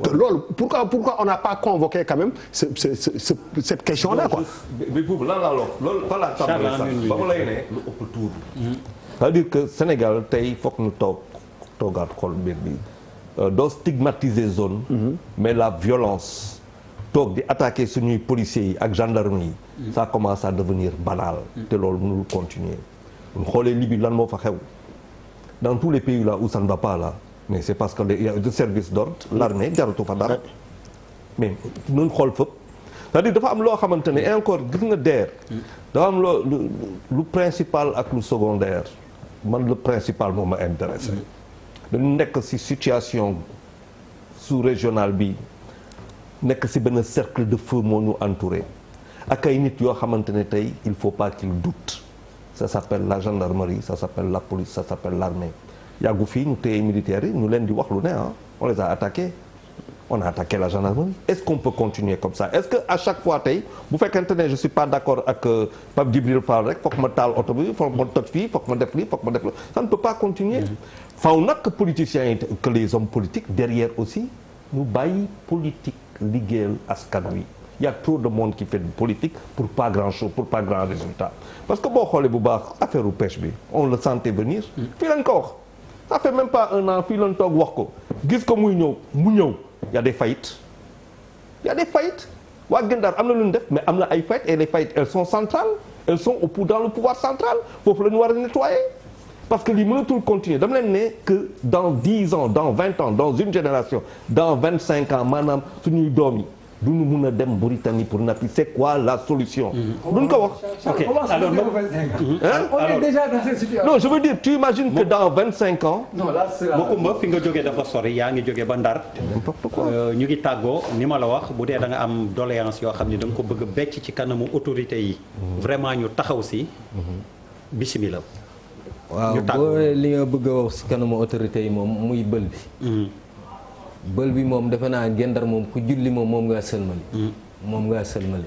Speaker 6: te loolu pourquoi on n'a pas convoqué quand même cette question là quoi.
Speaker 4: bi boobu lan laa loolu fa laa tàmbalee sax ba mu lay ne lu ëpp tuur. c'est-à-dire que Sénégal tey foog ñu toogaat xool mbir bi doo stigmatiser zone. mais la violence toog di attaquer suñuy policiers yi ak gendarmerie yi. ça commence à devenir banal. te loolu mënul continuer. bu ñu xoolee Libye lan moo fa xew. dans tous les pays là où ça ne va pas là mais c'est parce que il y a des services d'ordre l'armée jaratu fa dara mais nun xool fëpp c'est-à-dire dafa am loo xamante ne et encore gis nga DER dafa am lu principal ak lu secondaire man le principal moo ma intéressé dañu nekk ci situation sous-régionale bi nekk ci benn cercle de feu moo ñu entouré ak ay nit yoo xamante ne tey il faut pas qu'ils doutent. Ça s'appelle la gendarmerie ça s'appelle la police ça s'appelle l'armée yàggu fii ñu téye militaires yi ñu leen di wax lu ne ah on les a attaqués on a attaqué la gendarmerie est-ce qu'on peut continuer comme ça est-ce que à chaque fois tey bu fekkente ne je suis pas d'accord ak Pape Djibril Fall rek foog ma taal oto bi foog ma toj fii foog ma def lii foog ma def la ça ne peut pas continuer faw nag politiciens yi que les hommes politiques derrière aussi ñu bàyyi politique liggéeyal askan wi. Il y a trop de monde qui fait de politique pour pas grand-chose pour pas grand résultat parce que boo xoolee bu baax affaire u pêche bi on le sentait venir fii lañ ko wax ça fait même pas un an fii lañ toog wax ko gis ko mu ñëw y a des faillites y a des faillites waa Guet Ndar am na lu ñu def mais am na ay faillites et les faillites elles sont centrales elles sont dans le pouvoir central foofu la ñu war a nettoyer parce que lii mënatul continuer dama leen ne que dans 10 ans dans 20 ans dans une génération dans 25 ans maanaam suñuy doom yi du ñu mun a dem Mauritanie pour nappi c'est quoi la solution. duñ ko wax.
Speaker 2: ok alors
Speaker 7: on est déjà dans cette situation.
Speaker 4: non je veux dire tu imagines que dans 25 ans.
Speaker 7: non là
Speaker 2: Macoumba fi nga jógee dafa sori yaa ngi jógee ba Ndar. ñu ngi tàggoo ni ma la wax bu dee da nga am doléance yoo xam ni da nga ko bëgg a becc ci kanamu autorité yi. vraiment ñu taxaw si. bismillah.
Speaker 1: waaw boo li nga bëgg a wax si kanamu autorité yi moom muy bël bi. bël bi moom defe naa Guet Ndar moom ku julli moom ngaa sëlmali. moom ngaa sëlmali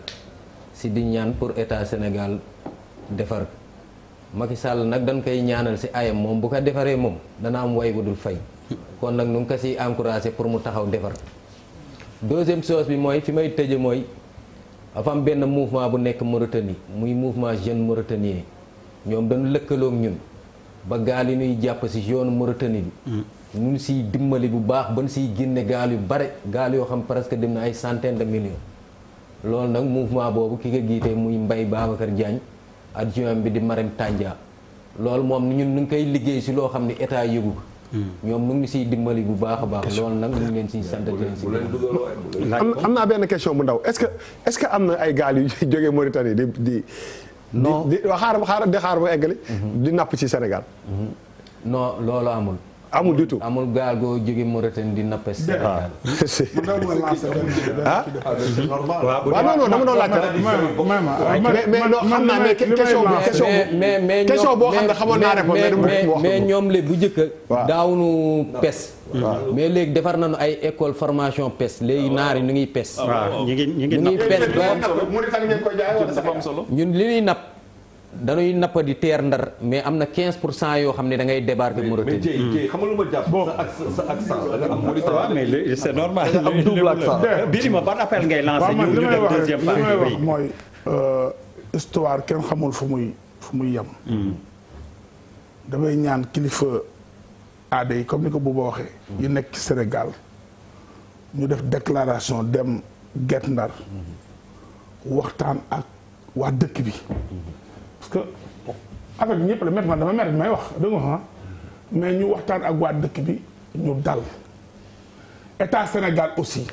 Speaker 1: si di ñaan pour état Sénégal defar Macky Sall nag dañ koy ñaanal si ayam moom bu ko defaree moom dana am way bu dul fay. kon nag nu ngi ko siy encouragé pour mu taxaw defar. deuxième chose bi mooy fi may tëje mooy dafa am benn mouvement bu nekk Mauritanie muy mouvement jeune mauritanien ñoom dañu lëkkaloog ñun ba gaal yi ñuy jàpp si yoonu Mauritanie bi. ñu siy dimbali bu baax ban siy génne gaal yu bare gaal yoo xam presque dem na ay centaine de millions loolu nag mouvement boobu ki nga giitee muy Mbaye Babacar Diagne adjoint bi di Marème Tandia loolu moom ñun ñu ngi koy liggéey si loo xam ne état yëgu ko ñoom ñu ngi siy dimbali bu baax a baax loolu nag ñu ngi leen siy sant leen si
Speaker 6: am naa benn question bu ndaw est-ce que am na ay gaal yu jógee Mauritanie di
Speaker 1: non
Speaker 6: di xaar ba eggali di napp ci Sénégal
Speaker 1: non loolu amul
Speaker 6: amul du tout
Speaker 1: amul gaal goo jóge Mauritanie di nappe Sénégal.
Speaker 6: ah waaw non dama doon laajte mais non xam naa mais question boo xam ne xamoon naa réponse
Speaker 1: mais ñoom léegi bu njëkk daawunu pes mais léegi defar nañu ay école formation pes léegi naar yi ñu ngi pes
Speaker 2: ñu ngi
Speaker 1: pes ba ñun li ñuy napp dañuy nappa di teer Ndar mais am na 15% yoo xam ne da ngay débarquer Mauritanie.
Speaker 4: mais xam nga lu ma jàpp sa accent da nga am Mauritanie.
Speaker 2: mais c'est normal.
Speaker 4: am double accent.
Speaker 2: Birima ban appel ngay lancé ñu dem deuxième partie
Speaker 3: li may wax mooy histoire kenn xamul fu muy yem. damay ñaan kilifa aada yi comme ni ko Bouba waxee. yu nekk ci Sénégal ñu def déclaration dem Guet Ndar waxtaan ak waa dëkk bi. parce que affaire bi ñëpp la métti man dama métti may wax dëgg nga mais ñu waxtaan ak waa dëkk bi ñu dal état Sénégal aussi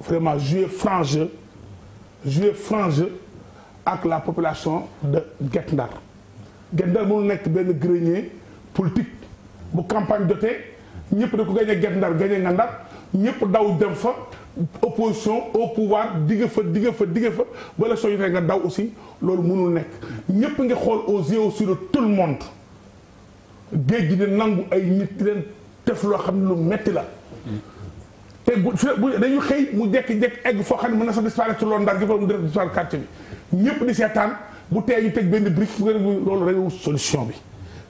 Speaker 3: vraiment jouer franc jeu ak la population de Guet Ndar. Guet Ndar mënul nekk benn grenier politique bu campagne jotee ñëpp da ko gagné Guet Ndar gagné nga Ndar ñëpp daw dem fa opposition au pouvoir digg fa ba la soo nga daw aussi loolu mënul nekk ñëpp nga xool aux yeux sur tout le monde géej gi di nangu ay nit di leen def loo xam ne lu metti la te bu dañu xëy mu jekki-jekki egg foo xam ne mën na sa disparaître loolu Ndar gi fa mu def disparaître quartier bi ñëpp di seetaan bu tee ñu teg benn brique bu nga loolu rek solution bi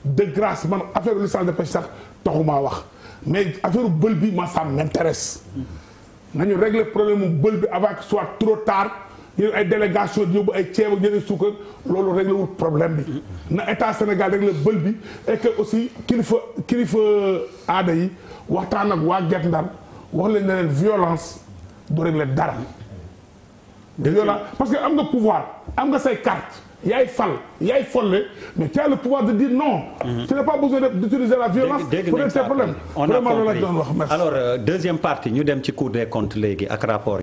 Speaker 3: de grâce man affaire licence de pêche sax taxumaa wax mais affaire bël bi man ça m'intéresse nañu régler problème mu bël bi avant que soit trop tard ñu ay délégation di yóbbu ay ceeb ak jëlee suukar loolu réglé wul problème bi na état Sénégal régler bël bi et que aussi kilifa aada yi waxtaan ak waa Guet Ndar wax leen ne leen violence du régler dara violence parce que am nga pouvoir am nga say carte yaay fal yaay folle mais tu as le pouvoir de dire non. Tu n'as pas besoin d'utiliser la violence pour régler tes problèmes.
Speaker 2: On a compris. Alors deuxième partie ñu dem ci Cour des comptes léegi ak rapport